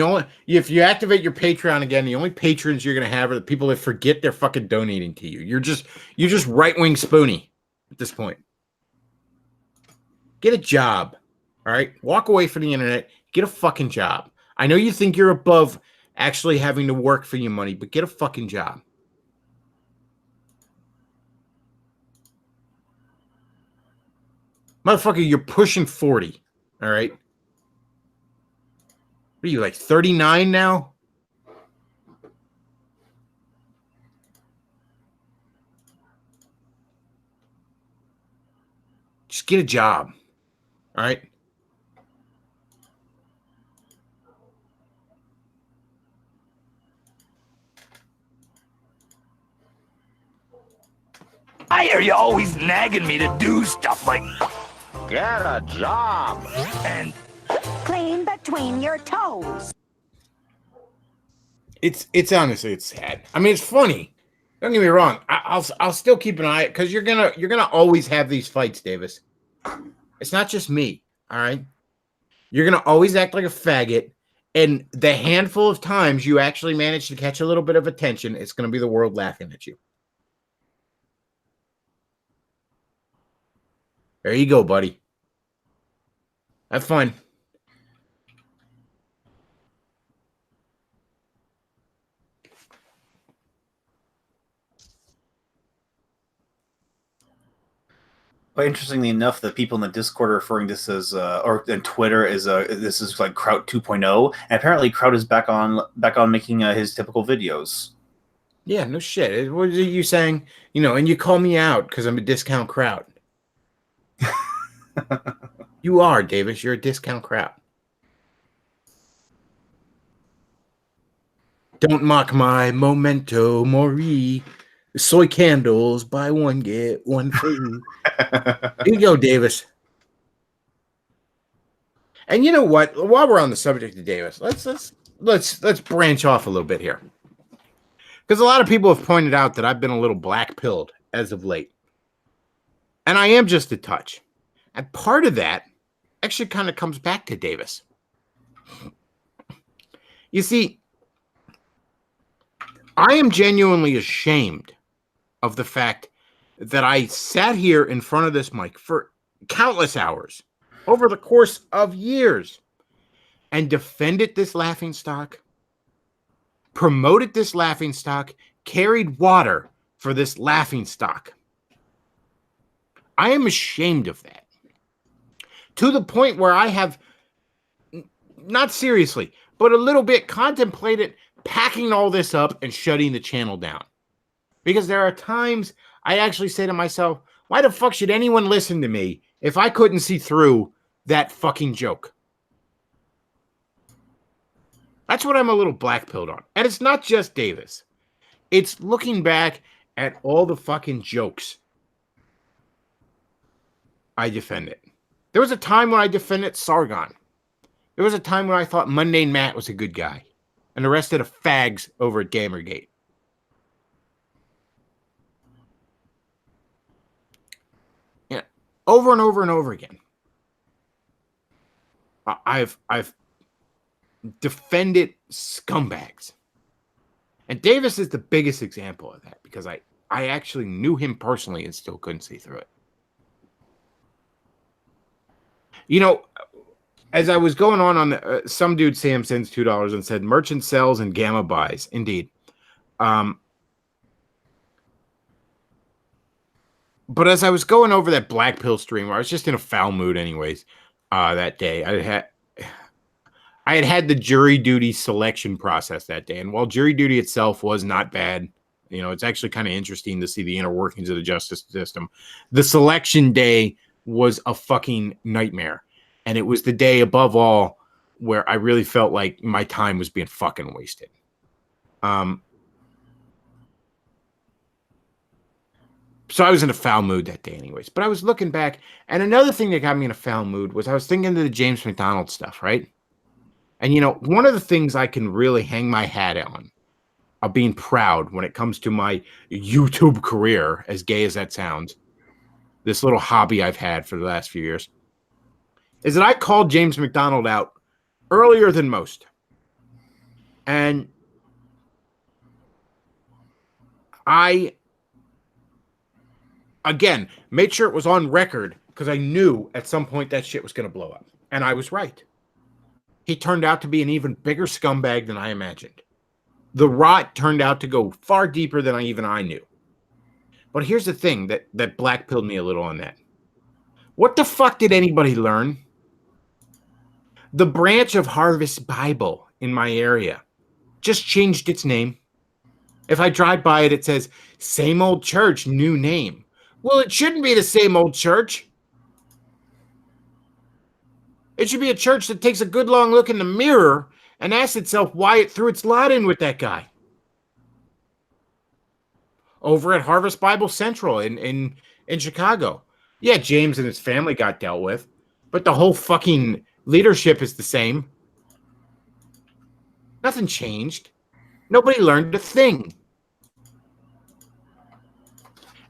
if you activate your Patreon again, the only patrons you're going to have are the people that forget they're fucking donating to you. You're just right-wing Spoonie at this point. Get a job. All right? Walk away from the internet. Get a fucking job. I know you think you're above actually having to work for your money, but get a fucking job. Motherfucker, you're pushing 40. All right? What are you, like 39 now? Just get a job. All right? Why are you always nagging me to do stuff like Get a job. and Clean between your toes. It's honestly, it's sad. I mean, it's funny. Don't get me wrong. I'll still keep an eye, because you're gonna always have these fights, Davis. It's not just me. All right. You're gonna always act like a faggot, and the handful of times you actually manage to catch a little bit of attention, it's gonna be the world laughing at you. There you go, buddy. Have fun. But interestingly enough, the people in the Discord are referring to this as, or in Twitter is, this is like Kraut 2.0, and apparently Kraut is back on making his typical videos. Yeah, no shit. What are you saying? You know, and you call me out because I'm a discount crowd. You are, Davis. You're a discount crowd. Don't mock my memento mori. Soy candles, buy one get one free. Here you go, Davis. And you know what? While we're on the subject of Davis, let's branch off a little bit here, because a lot of people have pointed out that I've been a little black-pilled as of late, and I am just a touch. And part of that actually kind of comes back to Davis. You see, I am genuinely ashamed of the fact that I sat here in front of this mic for countless hours over the course of years and defended this laughingstock, promoted this laughingstock, carried water for this laughingstock. I am ashamed of that. To the point where I have, not seriously, but a little bit contemplated packing all this up and shutting the channel down. Because there are times I actually say to myself, why the fuck should anyone listen to me if I couldn't see through that fucking joke? That's what I'm a little black-pilled on. And it's not just Davis. It's looking back at all the fucking jokes I defended. There was a time when I defended Sargon. There was a time when I thought Mundane Matt was a good guy. And the rest of the fags over at Gamergate. Yeah, over and over and over again. I've defended scumbags. And Davis is the biggest example of that, because I actually knew him personally and still couldn't see through it. You know, as I was going on the, some dude, Sam, sends $2 and said, merchant sells and gamma buys. Indeed. But as I was going over that Black Pill stream, where I was just in a foul mood anyways, that day, I had the jury duty selection process that day. And while jury duty itself was not bad, you know, it's actually kind of interesting to see the inner workings of the justice system. The selection day was a fucking nightmare. And it was the day above all where I really felt like my time was being fucking wasted. So I was in a foul mood that day anyways. But I was looking back, and another thing that got me in a foul mood was I was thinking of the James McDonald stuff, right? And, you know, one of the things I can really hang my hat on of being proud when it comes to my YouTube career, as gay as that sounds, this little hobby I've had for the last few years, is that I called James McDonald out earlier than most. And I, again, made sure it was on record because I knew at some point that shit was going to blow up. And I was right. He turned out to be an even bigger scumbag than I imagined. The rot turned out to go far deeper than even I knew. But here's the thing that black-pilled me a little on that. What the fuck did anybody learn? The branch of Harvest Bible in my area just changed its name. If I drive by it, it says, same old church, new name. Well, it shouldn't be the same old church. It should be a church that takes a good long look in the mirror and asks itself why it threw its lot in with that guy. Over at Harvest Bible Central in Chicago. Yeah, James and his family got dealt with, but the whole fucking leadership is the same. Nothing changed. Nobody learned a thing.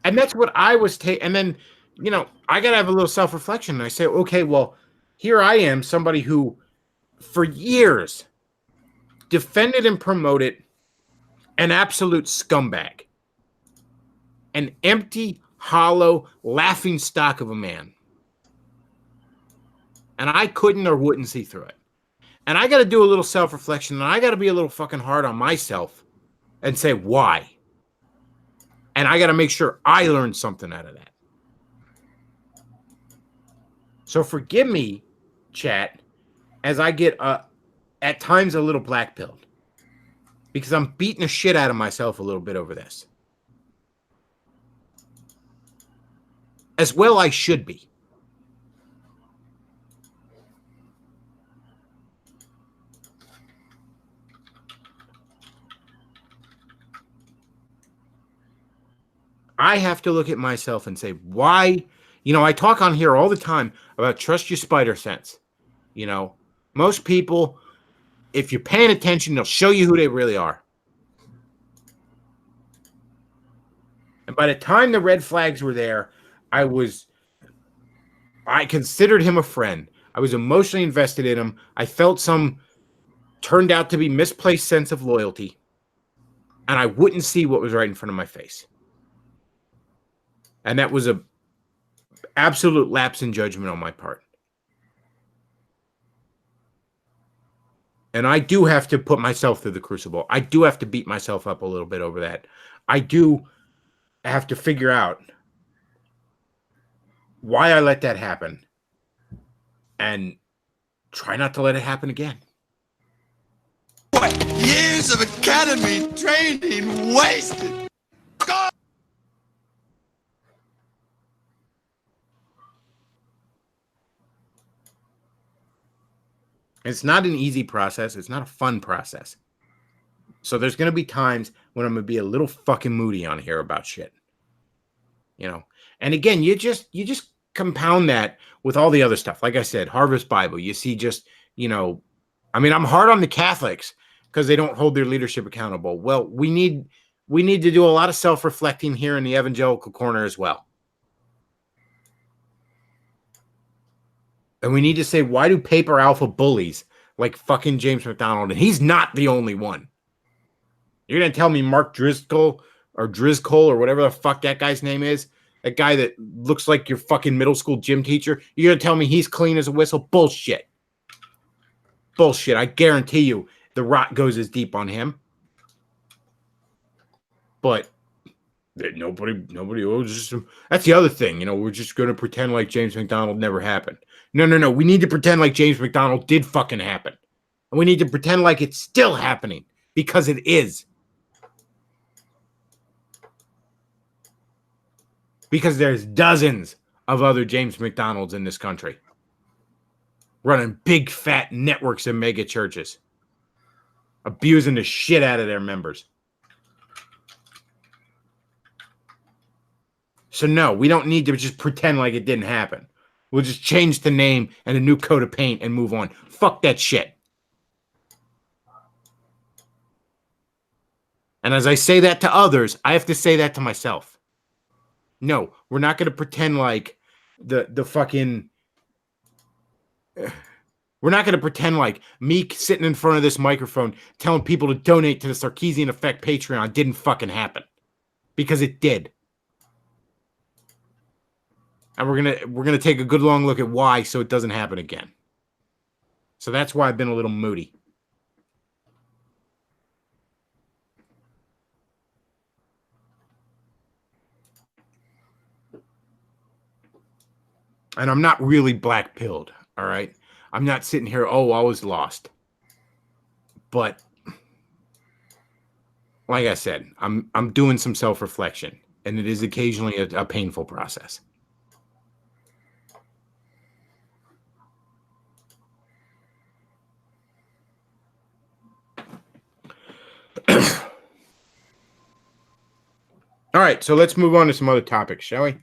And that's what I was taking. And then, you know, I got to have a little self-reflection. And I say, okay, well, here I am, somebody who for years defended and promoted an absolute scumbag. An empty, hollow, laughing stock of a man. And I couldn't or wouldn't see through it. And I got to do a little self-reflection, and I got to be a little fucking hard on myself and say, why? And I got to make sure I learned something out of that. So forgive me, chat, as I get at times a little black-pilled. Because I'm beating the shit out of myself a little bit over this. As well I should be. I have to look at myself and say, why? You know, I talk on here all the time about trust your spider sense. You know, most people, if you're paying attention, they'll show you who they really are. And by the time the red flags were there, I considered him a friend. I was emotionally invested in him. I felt some turned out to be misplaced sense of loyalty. And I wouldn't see what was right in front of my face. And that was a absolute lapse in judgment on my part. And I do have to put myself through the crucible. I do have to beat myself up a little bit over that. I do have to figure out why I let that happen and try not to let it happen again. What? Years of academy training wasted. God. It's not an easy process. It's not a fun process. So there's going to be times when I'm going to be a little fucking moody on here about shit. You know? And again, you just compound that with all the other stuff. Like I said, Harvest Bible, you see just, you know, I mean, I'm hard on the Catholics because they don't hold their leadership accountable. Well, we need to do a lot of self-reflecting here in the evangelical corner as well. And we need to say, why do paper alpha bullies like fucking James McDonald? And he's not the only one. You're going to tell me Mark Driscoll or whatever the fuck that guy's name is, that guy that looks like your fucking middle school gym teacher, you're going to tell me he's clean as a whistle? Bullshit. Bullshit. I guarantee you the rot goes as deep on him. But nobody that's the other thing. You know, we're just going to pretend like James McDonald never happened. No. We need to pretend like James McDonald did fucking happen. And we need to pretend like it's still happening because it is. Because there's dozens of other James McDonalds in this country running big fat networks of mega churches, abusing the shit out of their members. So no, we don't need to just pretend like it didn't happen. We'll just change the name and a new coat of paint and move on. Fuck that shit. And as I say that to others, I have to say that to myself. No, we're not going to pretend like the fucking... We're not going to pretend like me sitting in front of this microphone telling people to donate to the Sarkeesian Effect Patreon didn't fucking happen. Because it did. And we're gonna take a good long look at why so it doesn't happen again. So that's why I've been a little moody. And I'm not really black-pilled, all right? I'm not sitting here, I was lost. But like I said, I'm doing some self-reflection, and it is occasionally a painful process. All right, so let's move on to some other topics, shall we?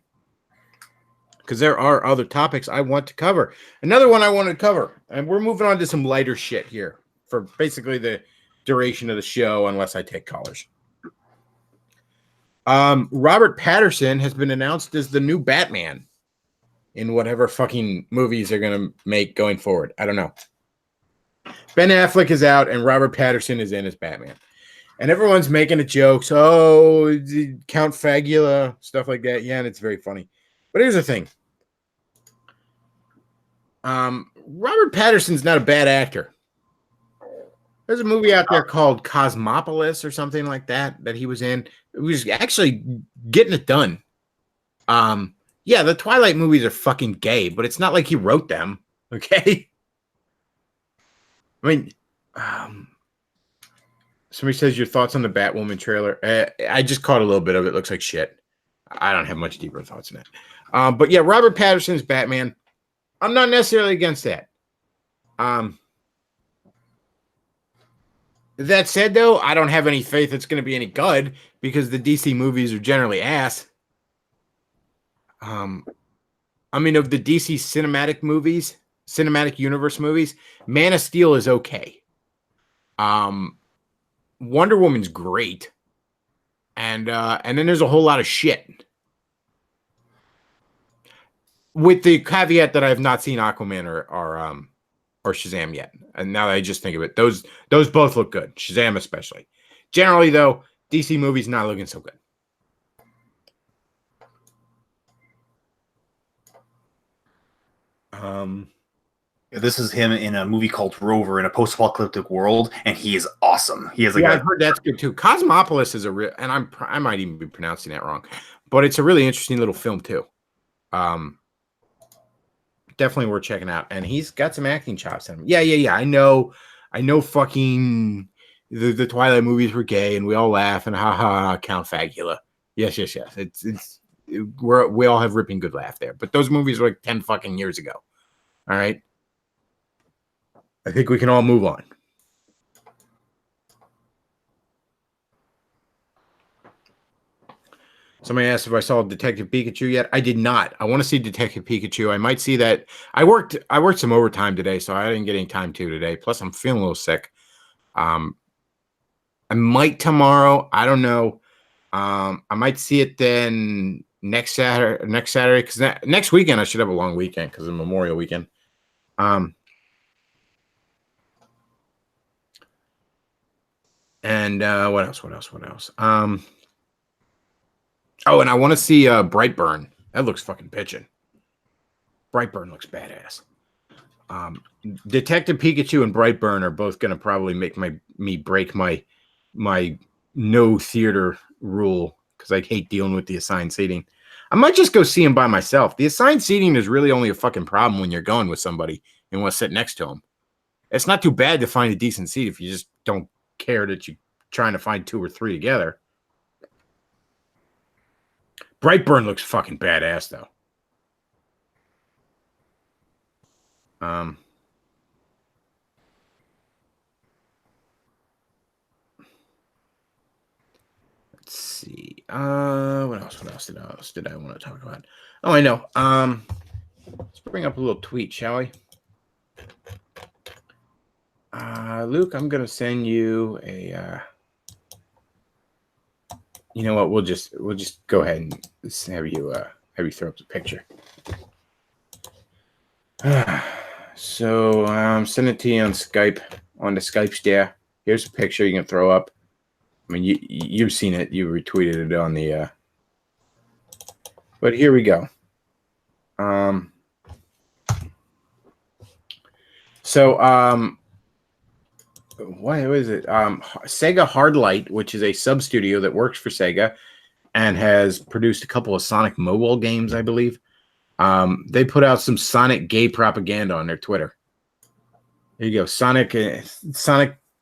Because there are other topics I want to cover. Another one I want to cover, and we're moving on to some lighter shit here for basically the duration of the show, unless I take callers. Robert Pattinson has been announced as the new Batman in whatever fucking movies they're going to make going forward. I don't know. Ben Affleck is out, and Robert Pattinson is in as Batman. And everyone's making a jokes. Count Fagula, stuff like that. Yeah, and it's very funny. But here's the thing. Robert Pattinson's not a bad actor. There's a movie out there called Cosmopolis or something like that he was in. It was actually getting it done. Yeah, the Twilight movies are fucking gay, but it's not like he wrote them. Okay? I mean, somebody says your thoughts on the Batwoman trailer. I just caught a little bit of it. Looks like shit. I don't have much deeper thoughts on that. But yeah, Robert Pattinson's Batman. I'm not necessarily against that. That said, though, I don't have any faith it's going to be any good because the DC movies are generally ass. I mean, of the DC cinematic universe movies, Man of Steel is okay. Wonder Woman's great, and then there's a whole lot of shit. With the caveat that I have not seen Aquaman or Shazam yet. And now that I just think of it, those both look good. Shazam especially. Generally, though, DC movies not looking so good. This is him in a movie called Rover in a post-apocalyptic world, and he is awesome. He has like I've heard that's good too. Cosmopolis is a real, and I might even be pronouncing that wrong, but it's a really interesting little film too. Definitely worth checking out, and he's got some acting chops in him. Yeah. I know. Fucking the Twilight movies were gay, and we all laugh and ha Count Fagula. Yes. We all have ripping good laugh there, but those movies were like 10 fucking years ago. All right. I think we can all move on. Somebody asked if I saw Detective Pikachu yet. I did not. I want to see Detective Pikachu. I might see that. I worked some overtime today, so I didn't get any time to today. Plus, I'm feeling a little sick. I might tomorrow. I don't know. I might see it then next Saturday, because next weekend I should have a long weekend because of Memorial Weekend. And what else? Oh, and I want to see Brightburn. That looks fucking pitching. Brightburn looks badass. Detective Pikachu and Brightburn are both going to probably make me break my no theater rule because I hate dealing with the assigned seating. I might just go see him by myself. The assigned seating is really only a fucking problem when you're going with somebody and want to sit next to them. It's not too bad to find a decent seat if you just don't care that you're trying to find 2 or 3 together. Brightburn looks fucking badass, though. Let's see. What else did I want to talk about? Oh, I know. Let's bring up a little tweet, shall we? Luke, I'm gonna send you a. You know what? We'll just go ahead and have you throw up the picture. So send it to you on Skype, on the Skype share. Here's a picture you can throw up. I mean, you've seen it. You retweeted it on the. But here we go. What is it? Sega Hardlight, which is a sub studio that works for Sega and has produced a couple of Sonic mobile games, I believe. They put out some Sonic gay propaganda on their Twitter. There you go. Sonic,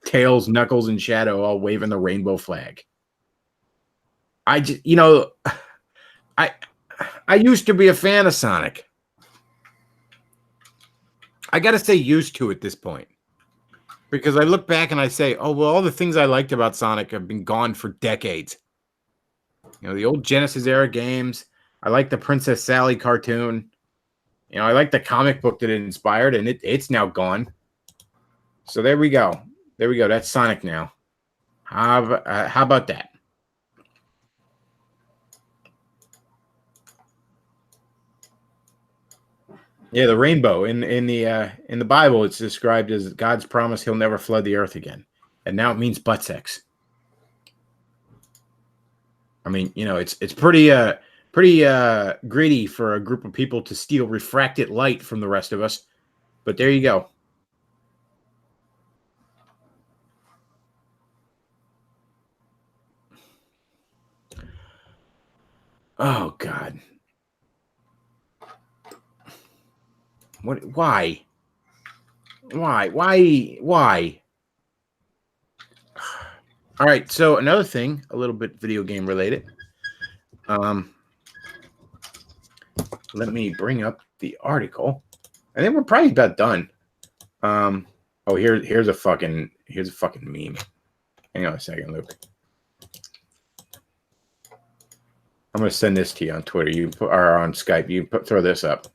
Tails, Knuckles, and Shadow all waving the rainbow flag. I used to be a fan of Sonic. I got to say used to at this point. Because I look back and I say, oh, well, all the things I liked about Sonic have been gone for decades. You know, the old Genesis era games. I like the Princess Sally cartoon. You know, I like the comic book that it inspired, and it's now gone. So there we go. There we go. That's Sonic now. How about that? Yeah, the rainbow in the Bible, it's described as God's promise he'll never flood the earth again, and now it means butt sex. I mean, you know, it's pretty greedy for a group of people to steal refracted light from the rest of us, but there you go. Oh God. What? Why? All right. So another thing, a little bit video game related. Let me bring up the article. I think we're probably about done. Oh, here's a fucking meme. Hang on a second, Luke. I'm going to send this to you on Twitter. Or on Skype. You throw this up.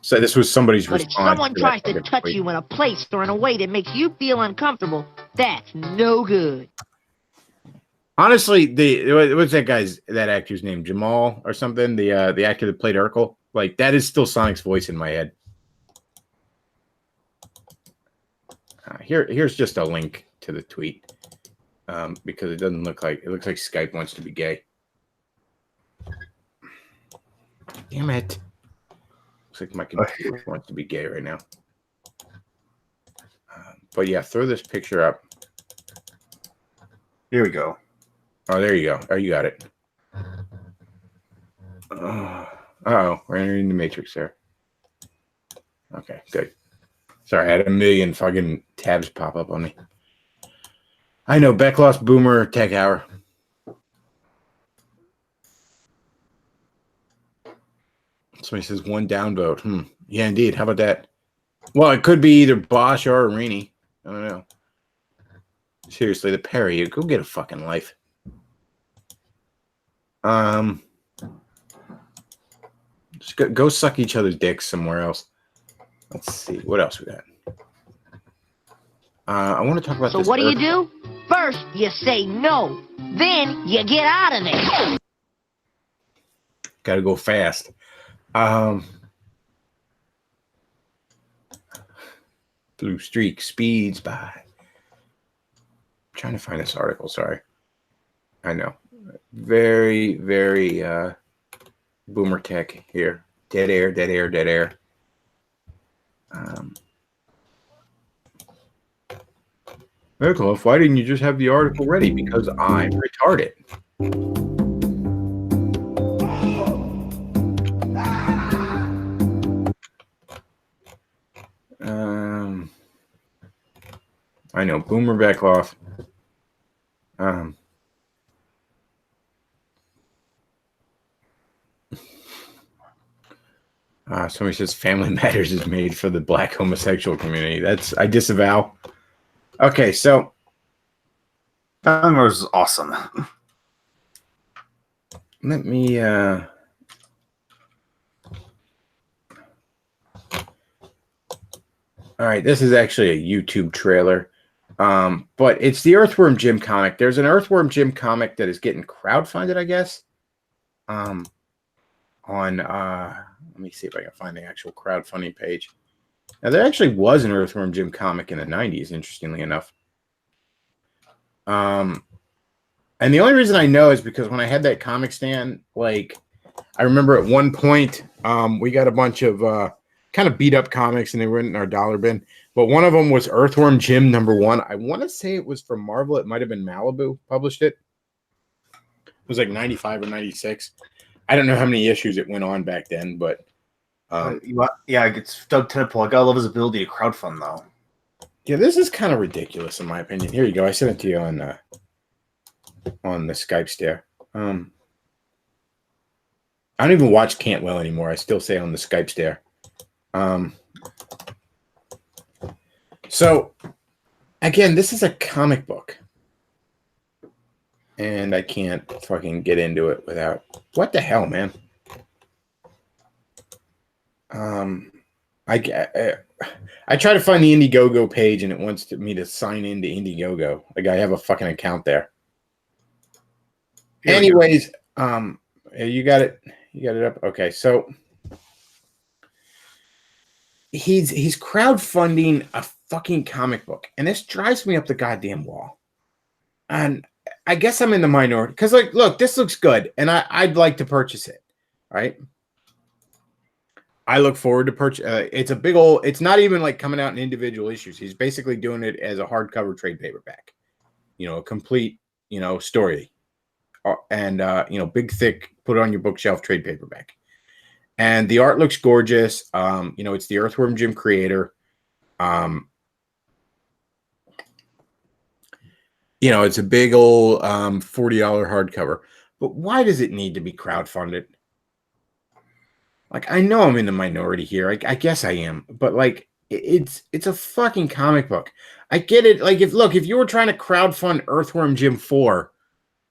So this was somebody's But if response. someone tries to touch you in a place or in a way that makes you feel uncomfortable, that's no good. Honestly, what's that actor's name? Jamal or something? The actor that played Urkel. Like, that is still Sonic's voice in my head. Here's just a link to the tweet. Because it doesn't look like, it looks like Skype wants to be gay. Damn it. Looks like my computer wants to be gay right now. But yeah, throw this picture up. Here we go. Oh, there you go. Oh, you got it. Uh-oh, we're entering the matrix there. Okay, good. Sorry, I had a million fucking tabs pop up on me. I know, Bechtloff's Boomer Tech Hour. Somebody says one downvote. Yeah, indeed. How about that? Well, it could be either Bosch or Arini. I don't know. Seriously, the Perry, you go get a fucking life. Just go suck each other's dicks somewhere else. Let's see. What else we got? I want to talk about this. So what do? First, you say no. Then you get out of there. Got to go fast. Blue streak speeds by. I'm trying to find this article. Sorry. I know. Very, very boomer tech here. Dead air, dead air, dead air. Bechtloff, why didn't you just have the article ready? Because I'm retarded. I know, Boomer Bechtloff. Somebody says Family Matters is made for the black homosexual community. I disavow. Okay, so Polyamorous is awesome. Let me all right, this is actually a YouTube trailer. But it's the Earthworm Jim comic. There's an Earthworm Jim comic that is getting crowdfunded, I guess. On let me see if I can find the actual crowdfunding page. Now, there actually was an Earthworm Jim comic in the 90s, interestingly enough. And the only reason I know is because when I had that comic stand, like, I remember at one point, we got a bunch of kind of beat up comics and they were in our dollar bin. But one of them was Earthworm Jim #1. I want to say it was from Marvel. It might have been Malibu published it. It was like 95 or 96. I don't know how many issues it went on back then, but yeah, it's Doug Tentpole. I gotta love his ability to crowdfund, though. Yeah, this is kind of ridiculous in my opinion. Here you go. I sent it to you on the Skype stare. I don't even watch Cantwell anymore. I still say on the Skype stare. So again, this is a comic book. And I can't fucking get into it without... What the hell, man? I try to find the Indiegogo page and it wants me to sign into Indiegogo. Like, I have a fucking account there. Anyways, you got it. You got it up. Okay, so he's crowdfunding a fucking comic book, and this drives me up the goddamn wall. And I guess I'm in the minority because, like, look, this looks good, and I'd like to purchase it. Right? I look forward to purchase. It's a big old. It's not even like coming out in individual issues. He's basically doing it as a hardcover trade paperback. You know, a complete, story, and big, thick, put it on your bookshelf trade paperback. And the art looks gorgeous. It's the Earthworm Jim creator. It's a big old $40 hardcover. But why does it need to be crowdfunded? Like, I know I'm in the minority here. I guess I am. But, like, it's a fucking comic book. I get it. Like, if you were trying to crowdfund Earthworm Jim 4,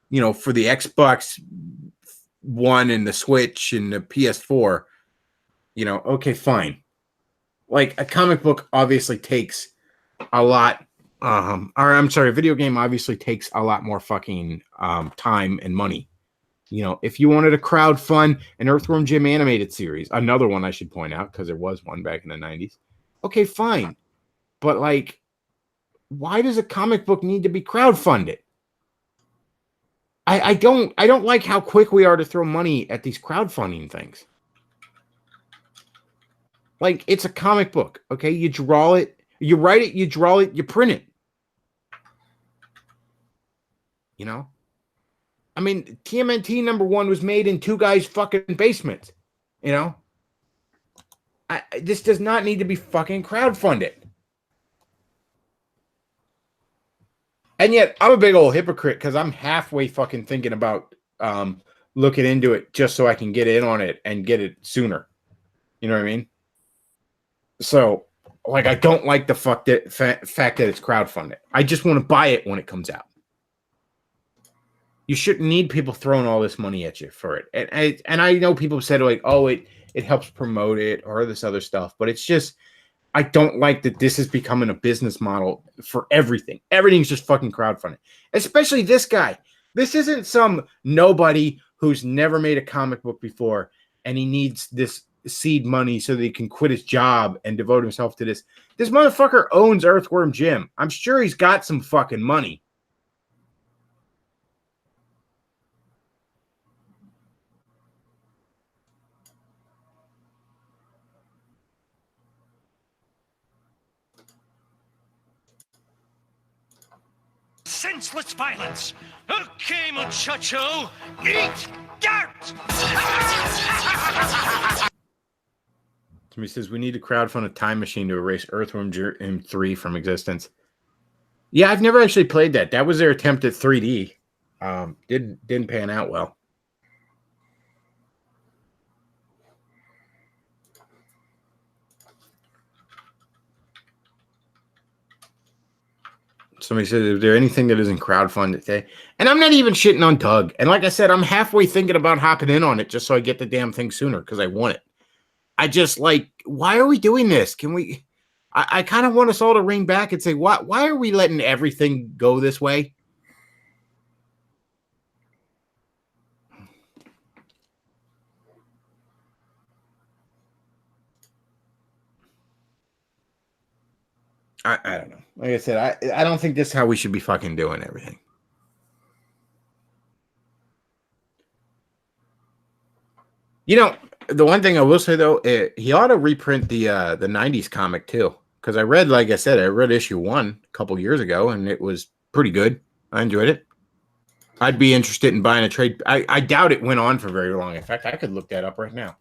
for the Xbox One and the Switch and the PS4, okay, fine. Like a comic book obviously takes a lot, or I'm sorry, a video game obviously takes a lot more fucking time and money. If you wanted to crowdfund an Earthworm Jim animated series, another one I should point out because there was one back in the 90s. Okay, fine. But like, why does a comic book need to be crowdfunded? I don't like how quick we are to throw money at these crowdfunding things. Like, it's a comic book, okay? You draw it, you write it, you draw it, you print it. I mean, TMNT #1 was made in two guys' fucking basements. This does not need to be fucking crowdfunded. And yet, I'm a big old hypocrite because I'm halfway fucking thinking about looking into it just so I can get in on it and get it sooner. You know what I mean? So, like, I don't like the fact that it's crowdfunded. I just want to buy it when it comes out. You shouldn't need people throwing all this money at you for it. And I know people said, like, oh, it helps promote it or this other stuff. But it's just, I don't like that this is becoming a business model for everything. Everything's just fucking crowdfunding. Especially this guy. This isn't some nobody who's never made a comic book before and he needs this seed money so that he can quit his job and devote himself to this. This motherfucker owns Earthworm Jim. I'm sure he's got some fucking money. Senseless violence. Okay, muchacho, eat dirt. Somebody says we need to crowdfund a time machine to erase Earthworm Jim 3 from existence. Yeah, I've never actually played that. That was their attempt at 3D. Didn't pan out well. Somebody said, is there anything that isn't crowdfunded today? And I'm not even shitting on Doug. And like I said, I'm halfway thinking about hopping in on it just so I get the damn thing sooner because I want it. I just like, why are we doing this? Can we? I kind of want us all to ring back and say, why are we letting everything go this way? I don't know. Like I said, I don't think this is how we should be fucking doing everything. The one thing I will say though, he ought to reprint the 90s comic too. Because I read, like I said, I read issue 1 a couple years ago, and it was pretty good. I enjoyed it. I'd be interested in buying a trade. I doubt it went on for very long. In fact, I could look that up right now.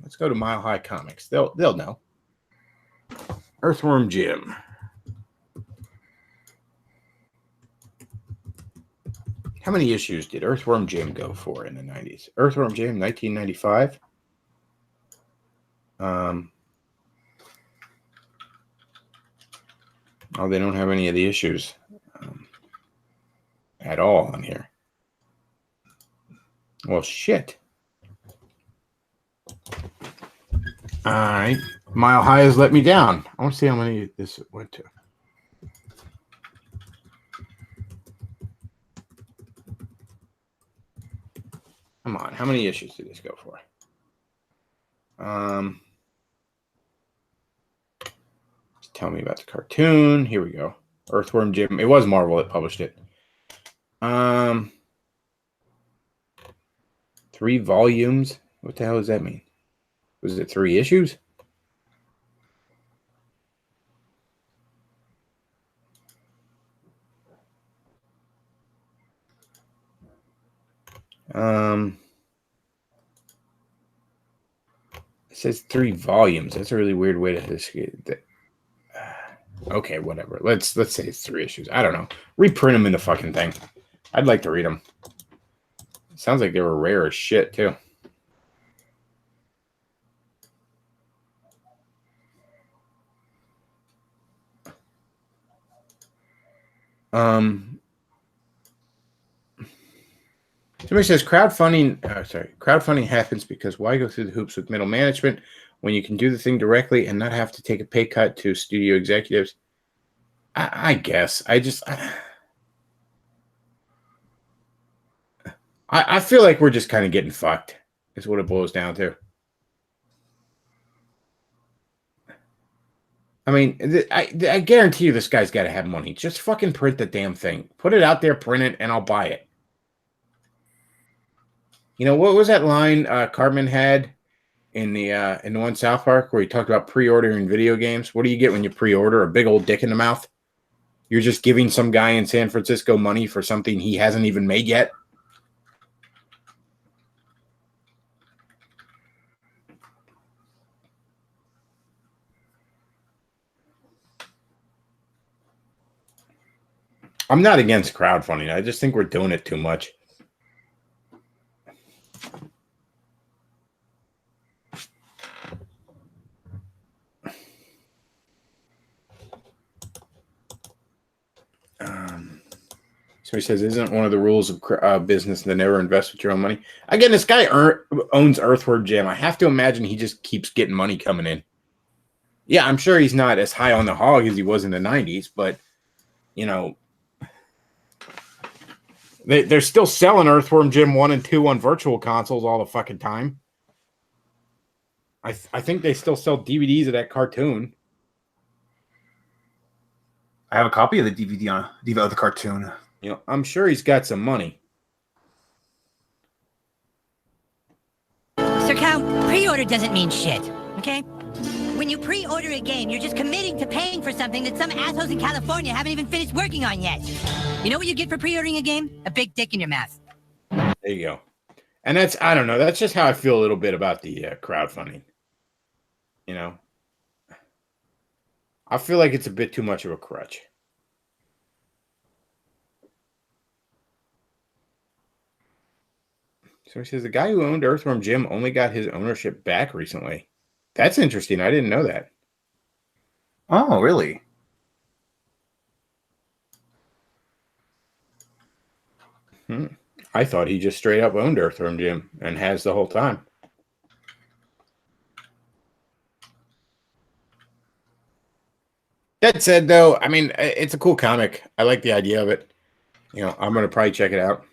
Let's go to Mile High Comics. They'll know. Earthworm Jim. How many issues did Earthworm Jim go for in the 90s? Earthworm Jim, 1995. Oh, they don't have any of the issues at all on here. Well, shit. All right. Mile High has let me down. I want to see how many this went to. Come on. How many issues did this go for? Tell me about the cartoon. Here we go. Earthworm Jim. It was Marvel that published it. 3 volumes. What the hell does that mean? Was it 3 issues? It says 3 volumes. That's a really weird way to describe that. Okay, whatever. Let's say it's 3 issues. I don't know. Reprint them in the fucking thing. I'd like to read them. Sounds like they were rare as shit too. Somebody says crowdfunding happens because why go through the hoops with middle management when you can do the thing directly and not have to take a pay cut to studio executives? I guess. I feel like we're just kind of getting fucked, is what it boils down to. I mean, I guarantee you this guy's got to have money. Just fucking print the damn thing. Put it out there, print it, and I'll buy it. You know, what was that line Cartman had in the one South Park where he talked about pre-ordering video games? What do you get when you pre-order? A big old dick in the mouth? You're just giving some guy in San Francisco money for something he hasn't even made yet? I'm not against crowdfunding. I just think we're doing it too much. Somebody says, isn't one of the rules of business to never invest with your own money? Again, this guy owns Earthworm Jim. I have to imagine he just keeps getting money coming in. Yeah, I'm sure he's not as high on the hog as he was in the 90s, but, you know, they're still selling Earthworm Jim 1 and 2 on virtual consoles all the fucking time. I think they still sell DVDs of that cartoon. I have a copy of the DVD of the cartoon. You know, I'm sure he's got some money. Sir Cow, pre-order doesn't mean shit, okay? When you pre-order a game, you're just committing to paying for something that some assholes in California haven't even finished working on yet. You know what you get for pre-ordering a game? A big dick in your mouth. There you go. And that's, I don't know, that's just how I feel a little bit about the crowdfunding. You know? I feel like it's a bit too much of a crutch. So he says the guy who owned Earthworm Jim only got his ownership back recently. That's interesting. I didn't know that. Oh, really? I thought he just straight up owned Earthworm Jim and has the whole time. That said, though, I mean, it's a cool comic. I like the idea of it. You know, I'm going to probably check it out.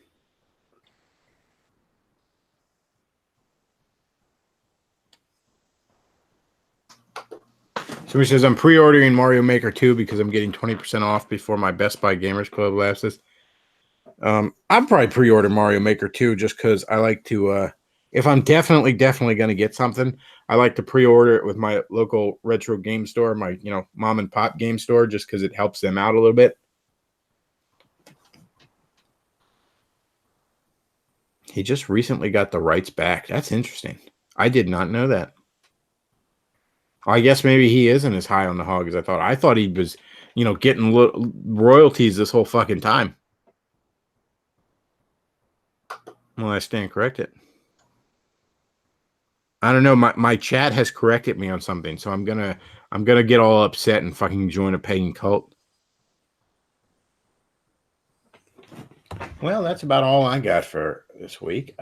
Somebody says, I'm pre-ordering Mario Maker 2 because I'm getting 20% off before my Best Buy Gamers Club lapses. I'll probably pre-order Mario Maker 2 just because I like to, if I'm definitely going to get something, I like to pre-order it with my local retro game store, my, you know, mom and pop game store, just because it helps them out a little bit. He just recently got the rights back. That's interesting. I did not know that. I guess maybe he isn't as high on the hog as I thought. I thought he was, you know, getting royalties this whole fucking time. Well, I stand corrected. I don't know. My chat has corrected me on something, so I'm gonna get all upset and fucking join a pagan cult. Well, that's about all I got for this week.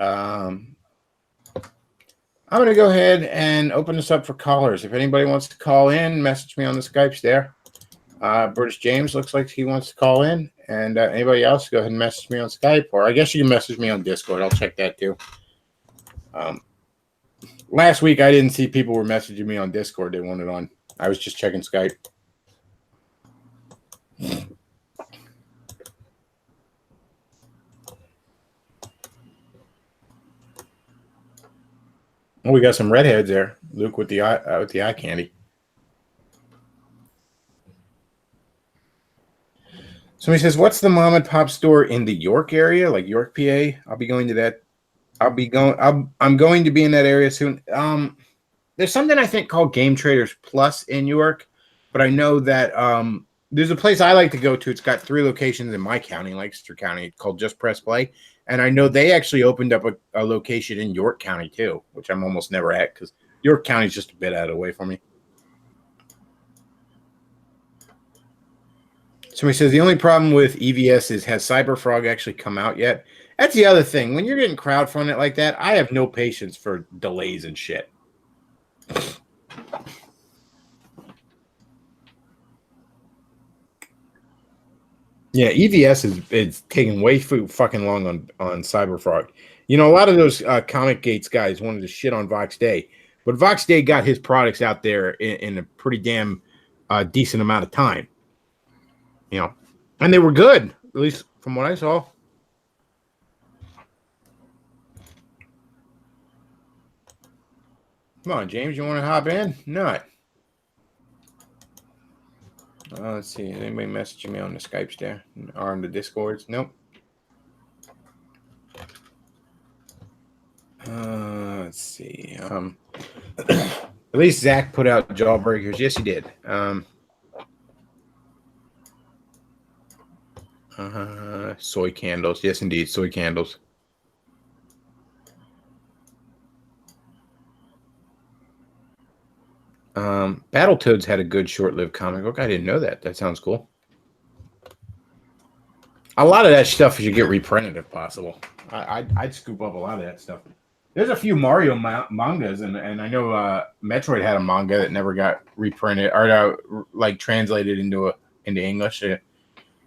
I'm going to go ahead and open this up for callers. If anybody wants to call in, message me on the Skypes there. British James looks like he wants to call in. And anybody else, go ahead and message me on Skype. Or I guess you can message me on Discord. I'll check that too. Last week, I didn't see people were messaging me on Discord. They wanted on. I was just checking Skype. Well, we got some redheads there. Luke with the eye candy. Somebody says, "What's the mom and pop store in the York area, like York, PA?" I'll be going to that. I'm going to be in that area soon. There's something I think called Game Traders Plus in York, but I know that there's a place I like to go to. It's got 3 locations in my county, Lancaster County, called Just Press Play. And I know they actually opened up a location in York County, too, which I'm almost never at because York County is just a bit out of the way for me. Somebody says, the only problem with EVS is, has Cyberfrog actually come out yet? That's the other thing. When you're getting crowdfunded like that, I have no patience for delays and shit. Yeah, EVS is taking way too fucking long on Cyberfrog. You know, a lot of those Comic Gates guys wanted to shit on Vox Day, but Vox Day got his products out there in a pretty damn decent amount of time. You know, and they were good, at least from what I saw. Come on, James, you want to hop in? Not. Let's see. Is anybody messaging me on the Skypes there or on the Discords? Nope. Let's see. At least Zach put out Jawbreakers. Yes, he did. Soy candles. Yes, indeed. Soy candles. Battletoads had a good short-lived comic book. I didn't know that. That sounds cool. A lot of that stuff should get reprinted if possible. I'd scoop up a lot of that stuff. There's a few Mario mangas, and I know Metroid had a manga that never got reprinted or like translated into English, at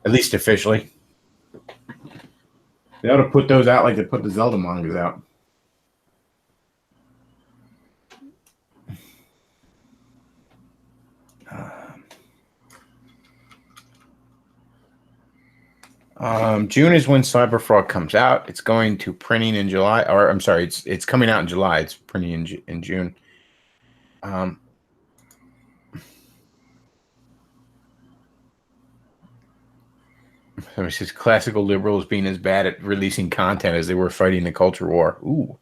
least officially. They ought to put those out like they put the Zelda mangas out. June is when Cyberfrog comes out. It's going to printing in July, or I'm sorry, it's coming out in July. It's printing in June. So it's just classical liberals being as bad at releasing content as they were fighting the culture war. Ooh.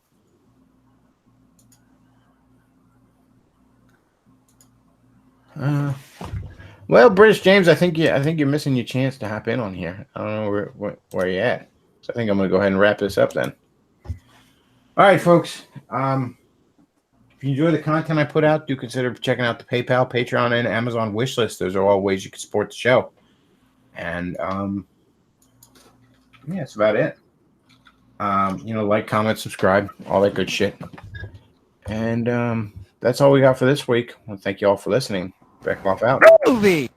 Well, British James, I think you're missing your chance to hop in on here. I don't know where you're at. So I think I'm going to go ahead and wrap this up then. All right, folks. If you enjoy the content I put out, do consider checking out the PayPal, Patreon, and Amazon wish list. Those are all ways you can support the show. And yeah, that's about it. Like, comment, subscribe, all that good shit. And that's all we got for this week. Well, thank you all for listening. Bechtloff out. Movie.